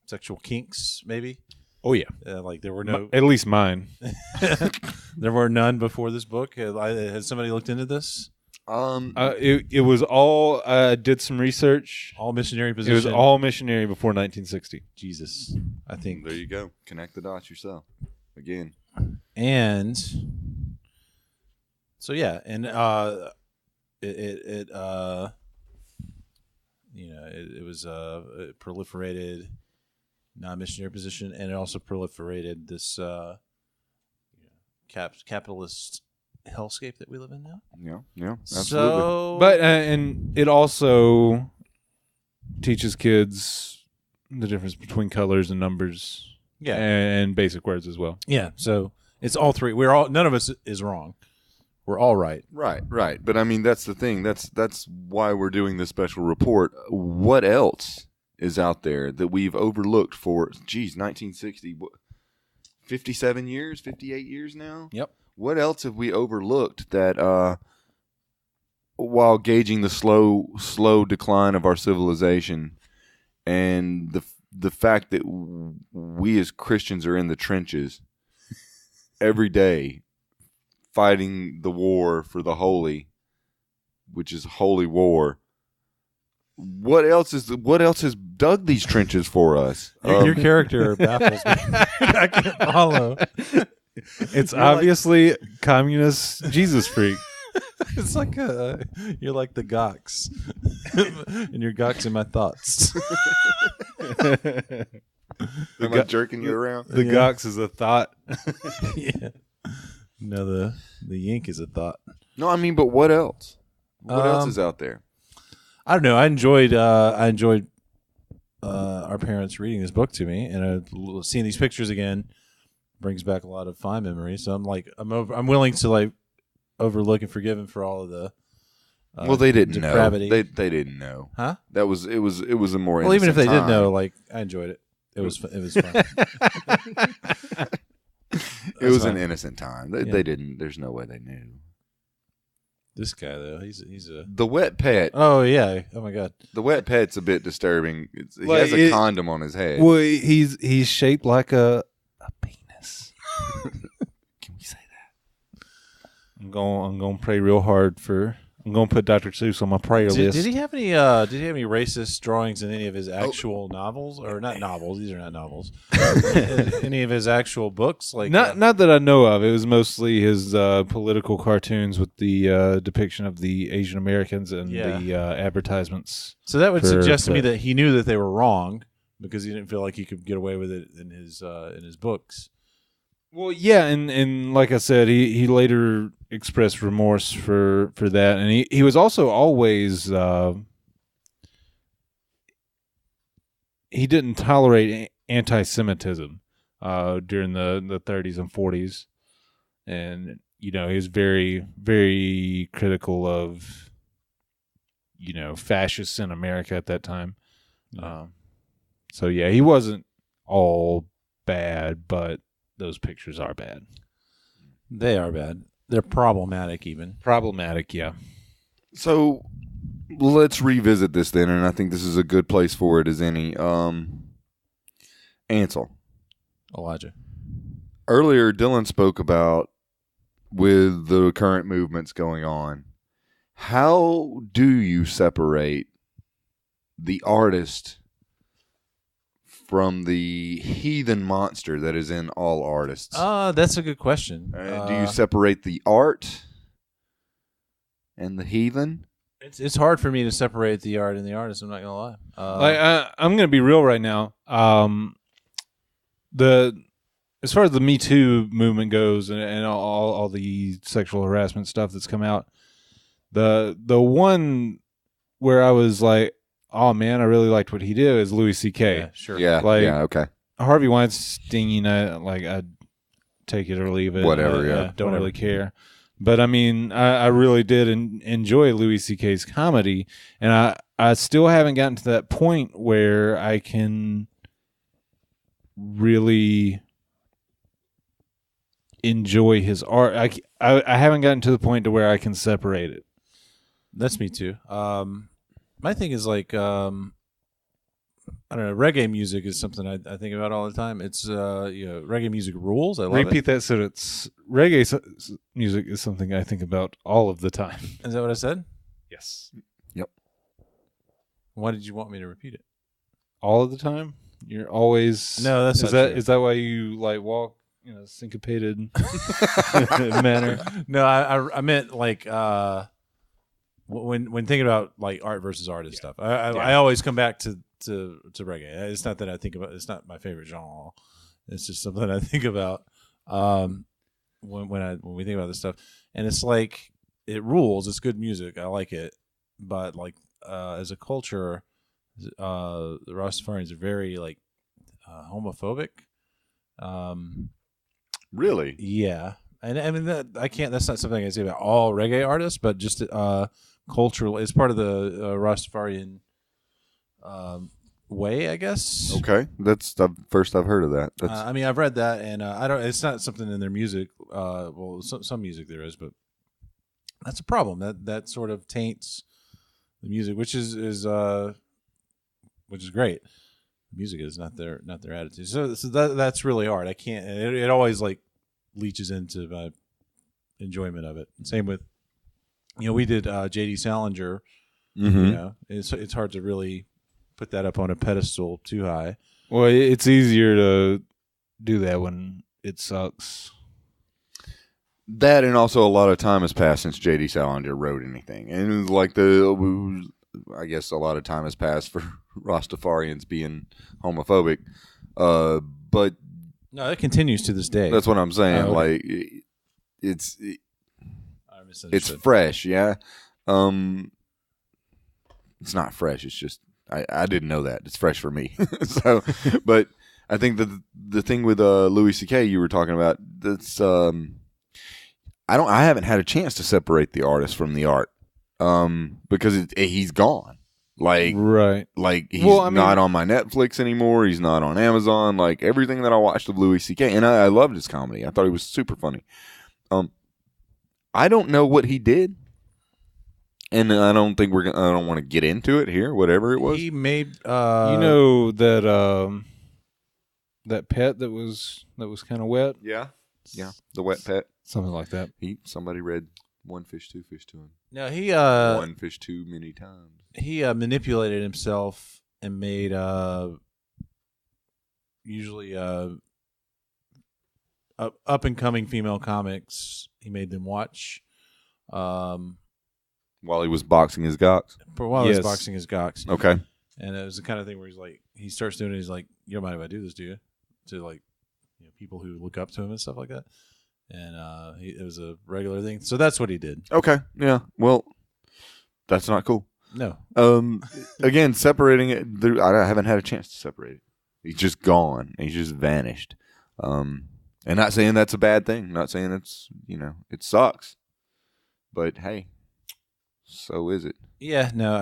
sexual kinks, maybe. Oh yeah, like there were no, at least mine. there were none before this book. Has somebody looked into this? It was all. I did some research. All missionary position. It was all missionary before 1960. Jesus, I think. There you go. Connect the dots yourself. Again. And so yeah, and it was it proliferated non-missionary position, and it also proliferated this capitalist hellscape that we live in now. Yeah, absolutely. So, But and it also teaches kids the difference between colors and numbers, and basic words as well. Yeah, so it's all three. None of us is wrong. We're all right. Right. But I mean, that's the thing. That's why we're doing this special report. What else is out there that we've overlooked for, 1960, 57 years, 58 years now? Yep. What else have we overlooked that, while gauging the slow decline of our civilization and the fact that we as Christians are in the trenches every day fighting the war for the holy, which is holy war. What else has dug these trenches for us? Your character baffles me. I can't follow. It's obviously communist Jesus freak. It's like you're like the Gox, and your Gox in my thoughts. Am I jerking you around? The Gox is a thought. Yeah. No, the Yink is a thought. No, I mean, but what else? What else is out there? I don't know. I enjoyed our parents reading this book to me, and seeing these pictures again brings back a lot of fond memories. So I'm willing to like overlook and forgive him for all of the well, they didn't depravity. know. They didn't know. Huh? It was a more well, even if they innocent did know, time. like I enjoyed it. It was fun. It was fine. an innocent time. They didn't. There's no way they knew. This guy though, he's a. The wet pet. Oh yeah! Oh my god! The wet pet's a bit disturbing. He Well, has a condom on his head. Well, he's shaped like a penis. Can we say that? I'm going to pray real hard for. I'm going to put Dr. Seuss on my prayer list. Did he have any? Did he have any racist drawings in any of his actual novels, or not novels? These are not novels. Any of his actual books, like Not that I know of. It was mostly his political cartoons with the depiction of the Asian Americans and the advertisements. So that would for- suggest to me but- that he knew that they were wrong because he didn't feel like he could get away with it in his books. Well, yeah, and like I said, he later expressed remorse for that, and he was also always he didn't tolerate anti-Semitism during the 30s and 40s, and he was very, very critical of fascists in America at that time. So yeah, he wasn't all bad, but those pictures are bad. They are bad. They're problematic, even. Problematic, yeah. So let's revisit this then, and I think this is a good place for it as any. Ansel. Elijah. Earlier, Dylan spoke about with the current movements going on. How do you separate the artist from the heathen monster that is in all artists? That's a good question. Do you separate the art and the heathen? It's hard for me to separate the art and the artist. I'm not gonna lie. I'm gonna be real right now. As far as the Me Too movement goes and all the sexual harassment stuff that's come out, the one where I was like, oh man, I really liked what he did is Louis C.K. Yeah, sure. Yeah, okay. Harvey Weinstein, I'd take it or leave it. Whatever, yeah. Don't Whatever. really care. But I mean, I really did enjoy Louis C.K.'s comedy, and I still haven't gotten to that point where I can really enjoy his art. I haven't gotten to the point to where I can separate it. That's me too. My thing is like, I don't know. Reggae music is something I think about all the time. It's reggae music rules. I love Repeat it. that sentence. Reggae music is something I think about all of the time. Is that what I said? Yes. Why did you want me to repeat it? All of the time? You're always... No, that's is not that true. Is that why you like walk in a syncopated manner? No, I meant like when thinking about like art versus artist stuff. I always come back to to reggae. It's not that I think about. It's not my favorite genre. It's just something I think about when we think about this stuff. And it's like it rules. It's good music. I like it. But like as a culture, the Rastafarians are very like homophobic. Really? Yeah, and I mean I can't. That's not something I can say about all reggae artists, but just cultural. It's part of the Rastafarian way, I guess. Okay, that's the first I've heard of that. That's I mean, I've read that, and I don't. It's not something in their music. Well, some music there is, but that's a problem. That sort of taints the music, which is great. Music is not their attitude. So that's really hard. I can't. It always like leaches into my enjoyment of it. Same with, we did J.D. Salinger. It's hard to really put that up on a pedestal too high. Well, it's easier to do that when it sucks. that, and also a lot of time has passed since J.D. Salinger wrote anything, and like I guess a lot of time has passed for Rastafarians being homophobic, but no, it continues to this day. that's what I'm saying. Okay. Like it's fresh, yeah. It's not fresh. It's just I didn't know that. It's fresh for me. So, but I think the thing with Louis C.K. you were talking about, that's I haven't had a chance to separate the artist from the art. Because he's gone. Like he's not on my Netflix anymore. He's not on Amazon. Like everything that I watched of Louis C.K. and I loved his comedy. I thought he was super funny. I don't know what he did, and I don't think I don't want to get into it here. Whatever it was, he made. That that pet that was kind of wet. Yeah, the wet pet, something like that. Somebody read One Fish, Two Fish to him. No, he one fish too many times. He manipulated himself and made usually up and coming female comics. He made them watch while he was boxing his gocks. For while he was boxing his gocks. Okay. And it was the kind of thing where he starts doing it. He's like, "You don't mind if I do this, do you?" To like, people who look up to him and stuff like that. And it was a regular thing. So that's what he did. Okay. Yeah. Well, that's not cool. No. Again, separating it, I haven't had a chance to separate it. He's just gone. He's just vanished. And not saying that's a bad thing. Not saying it's, it sucks. But hey, so is it. Yeah. No.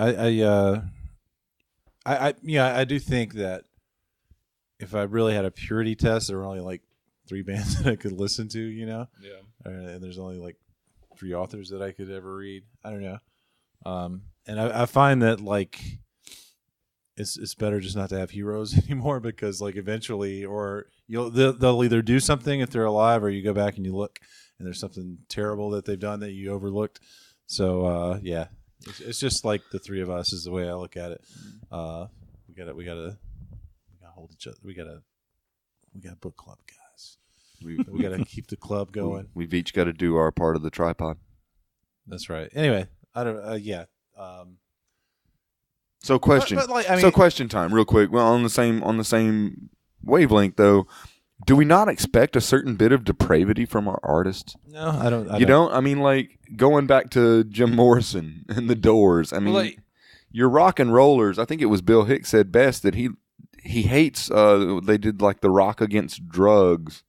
I do think that if I really had a purity test, there were only like 3 bands that I could listen to, Yeah. And there's only like 3 authors that I could ever read. I don't know. And I find that like it's better just not to have heroes anymore, because like eventually, or they'll either do something if they're alive, or you go back and you look and there's something terrible that they've done that you overlooked. So yeah, it's just like the 3 of us is the way I look at it. We gotta hold each other. We got book club, guys. We got to keep the club going. We've each got to do our part of the tripod. That's right. Anyway, I don't. Yeah. So question. Question time, real quick. Well, on the same wavelength, though, do we not expect a certain bit of depravity from our artists? No, I don't. You don't. I mean, like going back to Jim Morrison and the Doors. I mean, your rock and rollers. I think it was Bill Hicks said best that he hates. They did like the Rock Against Drugs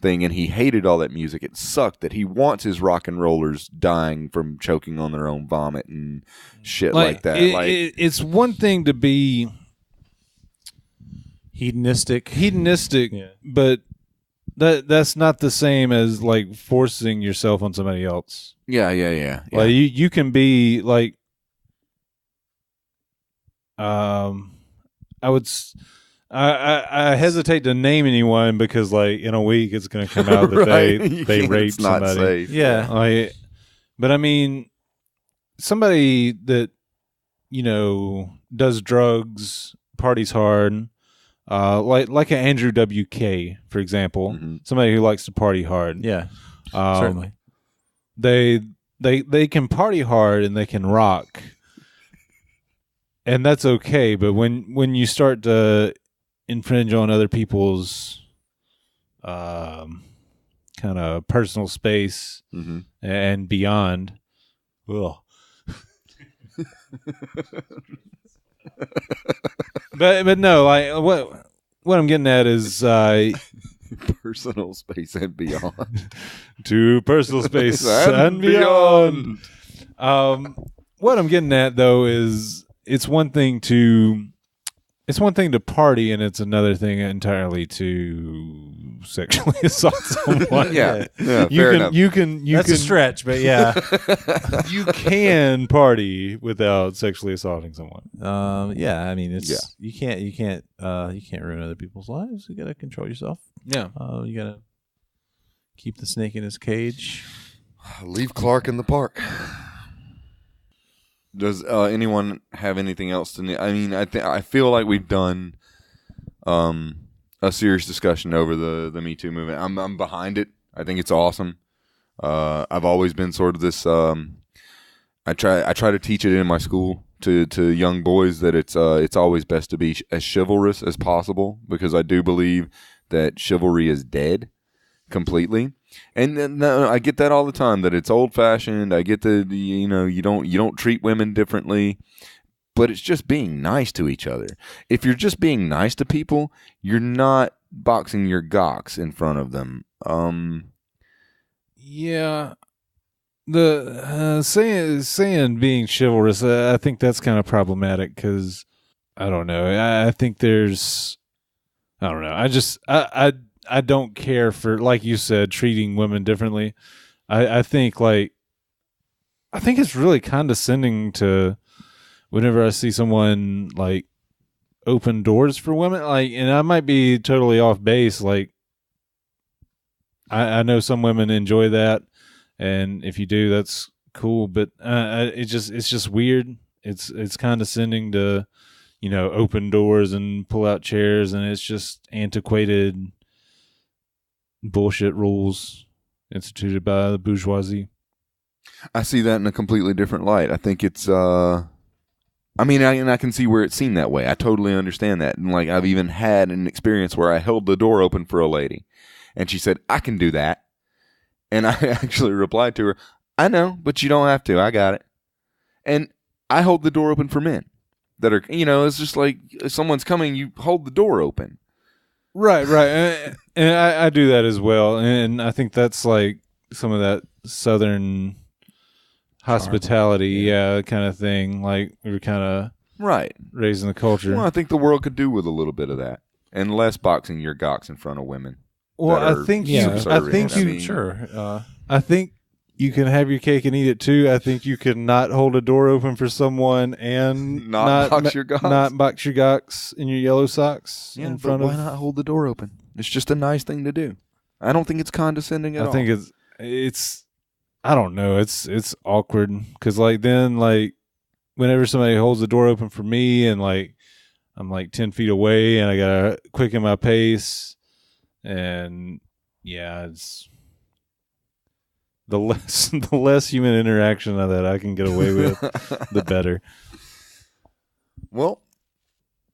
thing, and he hated all that music. It sucked that he wants his rock and rollers dying from choking on their own vomit and shit like that. It's one thing to be hedonistic, yeah. But that's not the same as like forcing yourself on somebody else. Yeah. Like you can be like, I hesitate to name anyone because, like, in a week it's going to come out that they raped somebody. Safe. Yeah, but I mean, somebody that does drugs, parties hard, like an Andrew WK, for example, somebody who likes to party hard. Yeah, certainly. They can party hard and they can rock. and that's okay. But when you start to infringe on other people's kind of personal space and beyond, well, but no, like what I'm getting at is personal space and beyond. To personal space and beyond. What I'm getting at though is it's one thing to party, and it's another thing entirely to sexually assault someone. Yeah, you fair enough. That's a stretch, but yeah. You can party without sexually assaulting someone. Yeah, I mean, you can't ruin other people's lives. You gotta control yourself. Yeah. You gotta keep the snake in his cage. Leave Clark in the park. Does anyone have anything else to? I mean, I feel like we've done a serious discussion over the Me Too movement. I'm behind it. I think it's awesome. I've always been sort of this. I try to teach it in my school to young boys that it's always best to be as chivalrous as possible, because I do believe that chivalry is dead completely. And I get that all the time, that it's old fashioned. I get that you don't treat women differently, but it's just being nice to each other. If you're just being nice to people, you're not boxing your gocks in front of them. Yeah, the saying being chivalrous, I think that's kind of problematic, because I don't know. I think there's, I don't know. I don't care for, like you said, treating women differently. I think it's really condescending to whenever I see someone like open doors for women. Like, and I might be totally off base. Like, I know some women enjoy that, and if you do, that's cool. But it's just weird. It's condescending to, open doors and pull out chairs, and it's just antiquated bullshit rules instituted by the bourgeoisie. I see that in a completely different light. I think it's I can see where it's seen that way. I totally understand that. And like, I've even had an experience where I held the door open for a lady and she said, "I can do that." And I actually replied to her, "I know, but you don't have to. I got it." And I hold the door open for men that are, it's just like, if someone's coming, you hold the door open. Right. And I do that as well. And I think that's like some of that Southern hospitality, kind of thing. Like, we were kind of raising the culture. Well, I think the world could do with a little bit of that, and less boxing your gocks in front of women. Well, I think you can have your cake and eat it too. I think you can not hold a door open for someone and not box your gocks. Not box your gocks in your yellow socks in front of. Why not hold the door open? It's just a nice thing to do. I don't think it's condescending at all. I think it's. I don't know. It's awkward, because then whenever somebody holds the door open for me and I'm 10 feet away and I gotta quicken my pace, and it's the less human interaction of that I can get away with, the better. Well,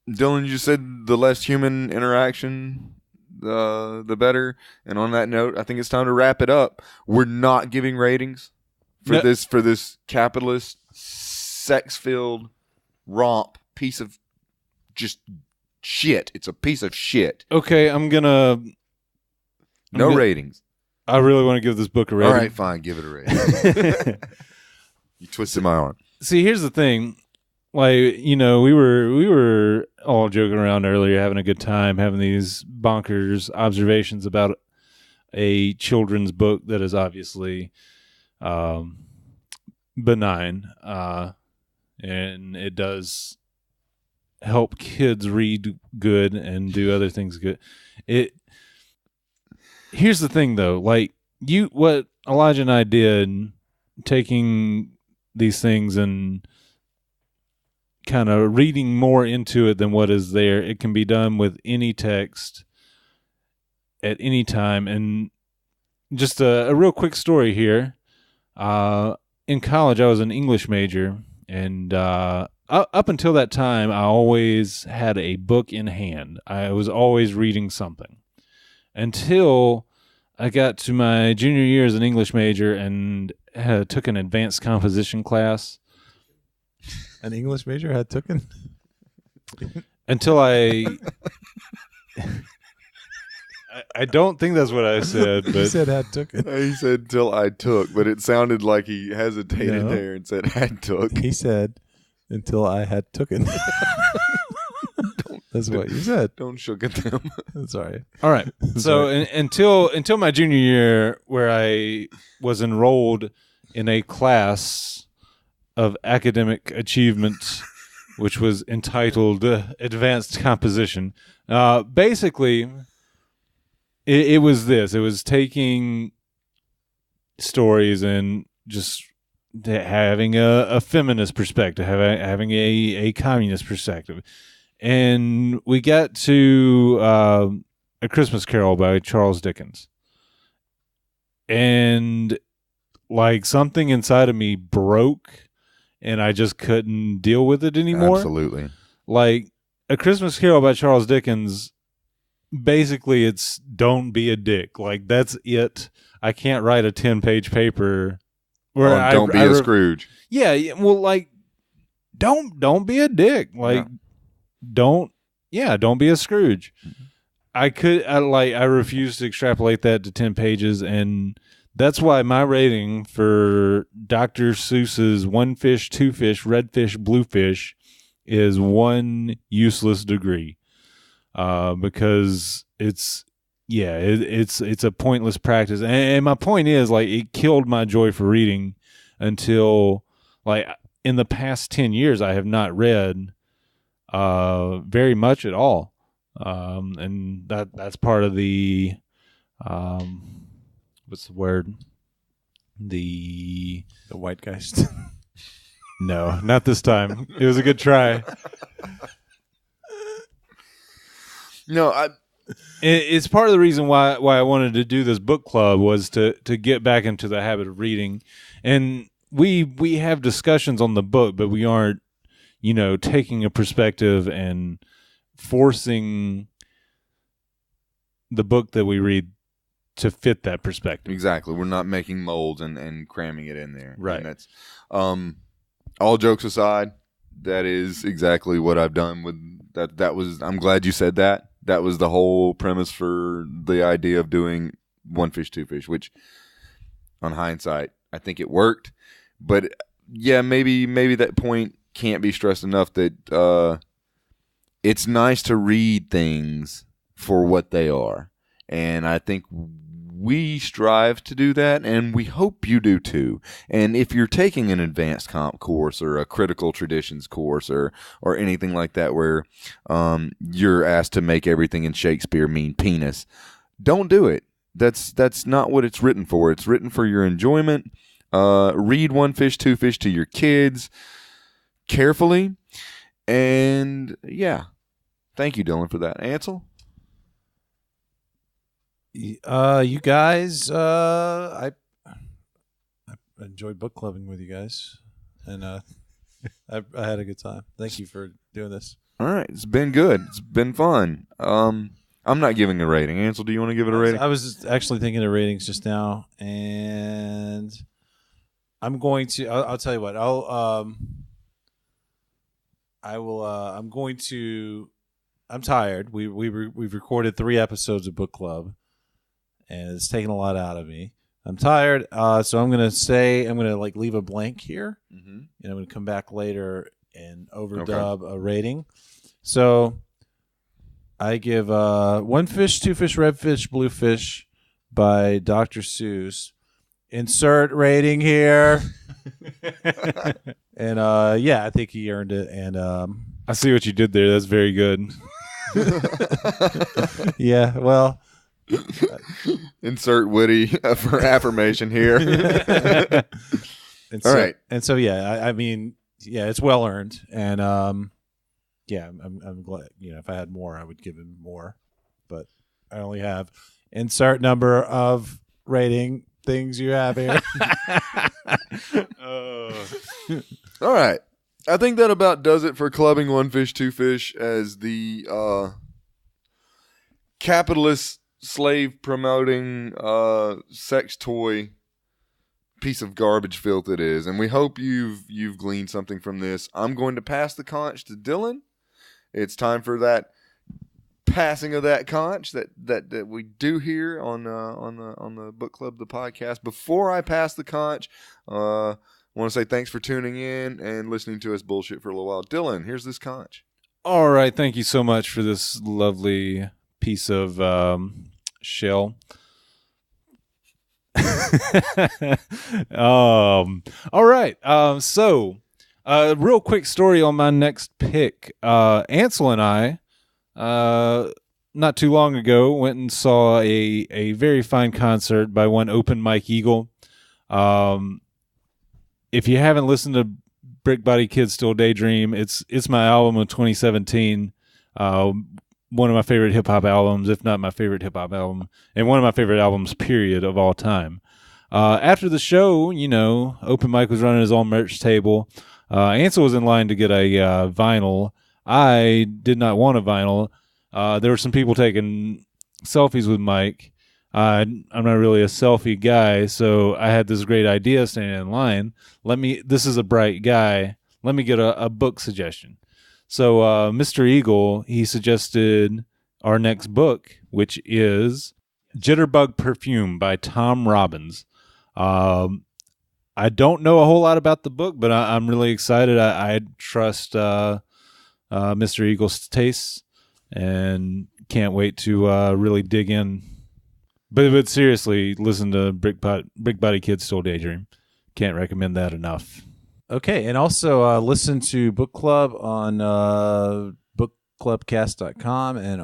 Dylan, you said the less human interaction, the better. And on that note, I think it's time to wrap it up. We're not giving ratings for this capitalist, sex-filled romp piece of just shit. It's a piece of shit. Okay, I'm gonna ratings. I really want to give this book a rating. All right, fine, give it a rating. You twisted my arm. See, here's the thing. We were all joking around earlier, having a good time, having these bonkers observations about a children's book that is obviously benign, and it does help kids read good and do other things good. Here's the thing, though. What Elijah and I did, taking these things and kind of reading more into it than what is there, it can be done with any text at any time. And just a real quick story here. In college, I was an English major, and I up until that time, I always had a book in hand. I was always reading something until I got to my junior year as an English major and took an advanced composition class. An English major had taken? Until I don't think that's what I said, but He said had taken. He said till I took, but it sounded like he hesitated there and said had took. He said until I had taken. That's what you said. Don't shook at them. Sorry. all right. So until my junior year, where I was enrolled in a class of academic achievement, which was entitled Advanced Composition. Basically, it was this. It was taking stories and just having a feminist perspective, having a communist perspective. And we got to A Christmas Carol by Charles Dickens. And like something inside of me broke, and I just couldn't deal with it anymore. Absolutely. Like A Christmas Carol by Charles Dickens, basically it's don't be a dick. Like that's it. I can't write a 10-page paper where don't be a Scrooge. Yeah, well, like don't be a dick. Like don't be a Scrooge. I refuse to extrapolate that to 10 pages, and that's why my rating for Dr. Seuss's One Fish, Two Fish, Red Fish, Blue Fish is 1 useless degree. Because it's a pointless practice. And my point is, like, it killed my joy for reading until, like, in the past 10 years, I have not read very much at all. And that's part of the what's the word? The white geist. No, not this time. It was a good try. No, it's part of the reason why I wanted to do this book club was to get back into the habit of reading. And we have discussions on the book, but we aren't, taking a perspective and forcing the book that we read to fit that perspective. Exactly. We're not making molds and cramming it in there. Right. And that's all jokes aside, that is exactly what I've done with that was I'm glad you said that. That was the whole premise for the idea of doing One Fish, Two Fish, which on hindsight, I think it worked. But yeah, maybe that point can't be stressed enough that it's nice to read things for what they are. And I think we strive to do that, and we hope you do too. And if you're taking an advanced comp course or a critical traditions course or anything like that where you're asked to make everything in Shakespeare mean penis, don't do it. That's not what it's written for. It's written for your enjoyment. Read One Fish, Two Fish to your kids carefully. And yeah, thank you, Dylan, for that. Ansel? You guys, I enjoyed book clubbing with you guys, and I had a good time. Thank you for doing this. All right, it's been good. It's been fun. I'm not giving a rating. Ansel, do you want to give it a rating? I was actually thinking of ratings just now, and I'm going to. I'll tell you what. I'm going to. I'm tired. We've recorded 3 episodes of Book Club, and it's taken a lot out of me. I'm tired, so I'm gonna like leave a blank here, and I'm gonna come back later and overdub a rating. So I give One Fish, Two Fish, Red Fish, Blue Fish by Dr. Seuss. Insert rating here. And I think he earned it. And I see what you did there. That's very good. Yeah, well, insert witty for affirmation here. And all right. And so I mean, it's well earned. And I'm glad. If I had more, I would give him more. But I only have insert number of rating things you have here. All right. I think that about does it for Clubbing One Fish, Two Fish as the capitalist slave promoting sex toy piece of garbage filth it is. And we hope you've gleaned something from this. I'm going to pass the conch to Dylan. It's time for that passing of that conch that we do here on the Book Club, the podcast. Before I pass the conch, I want to say thanks for tuning in and listening to us bullshit for a little while. Dylan, here's this conch. All right, thank you so much for this lovely piece of shell. All right, so real quick story on my next pick. Ansel and I, not too long ago, went and saw a very fine concert by one Open Mike Eagle. If you haven't listened to Brick Body Kids Still Daydream, it's my album of 2017. One of my favorite hip hop albums, if not my favorite hip hop album, and one of my favorite albums, period, of all time. After the show, Open Mike was running his own merch table. Ansel was in line to get a vinyl. I did not want a vinyl. There were some people taking selfies with Mike. I'm not really a selfie guy, so I had this great idea standing in line. This is a bright guy. Let me get a book suggestion. So Mr. Eagle, he suggested our next book, which is Jitterbug Perfume by Tom Robbins. I don't know a whole lot about the book, but I'm really excited. I trust Mr. Eagle's tastes and can't wait to really dig in. But seriously, listen to Brick Body Kids Still Daydream. Can't recommend that enough. Okay, and also listen to Book Club on bookclubcast.com and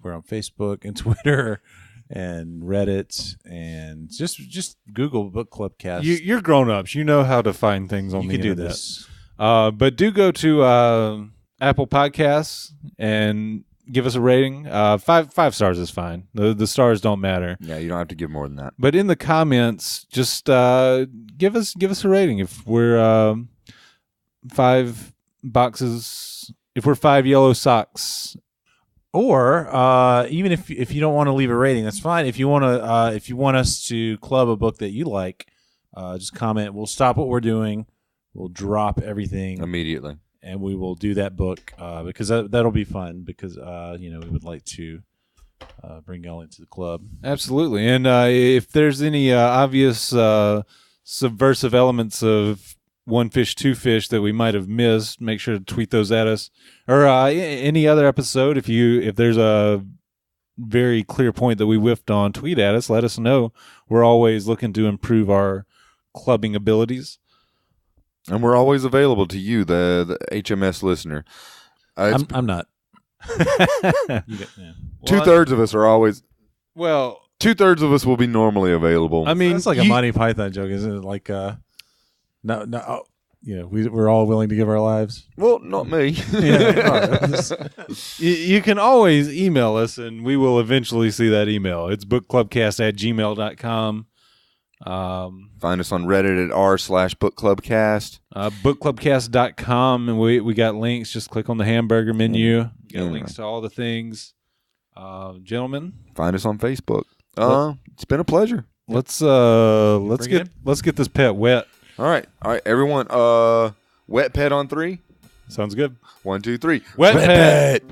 we're on Facebook and Twitter and Reddit, and just Google Book Club Cast. You're grown-ups. You know how to find things on the internet. You can do this. But do go to Apple Podcasts and give us a rating. Five stars is fine. The stars don't matter. Yeah, you don't have to give more than that. But in the comments, just give us a rating. If we're 5 boxes, if we're 5 yellow socks, or even if you don't want to leave a rating, that's fine. If you want us to club a book that you like, just comment. We'll stop what we're doing. We'll drop everything immediately. And we will do that book because that'll be fun because we would like to bring y'all into the club. Absolutely. And if there's any obvious subversive elements of One Fish, Two Fish that we might have missed, make sure to tweet those at us. Or any other episode, if there's a very clear point that we whiffed on, tweet at us. Let us know. We're always looking to improve our clubbing abilities. And we're always available to you, the HMS listener. I'm not. Yeah. 2/3 of us are always. Well, 2/3 of us will be normally available. I mean, it's like a Monty Python joke, isn't it? Like, no, we're all willing to give our lives. Well, not me. You can always email us, and we will eventually see that email. It's bookclubcast@gmail.com. Find us on Reddit at r/bookclubcast. Bookclubcast.com, and we got links. Just click on the hamburger menu. Got links to all the things. Gentlemen, find us on Facebook. It's been a pleasure. Let's get this pet wet. All right, everyone. Wet pet on 3. Sounds good. 1, 2, 3. Wet pet.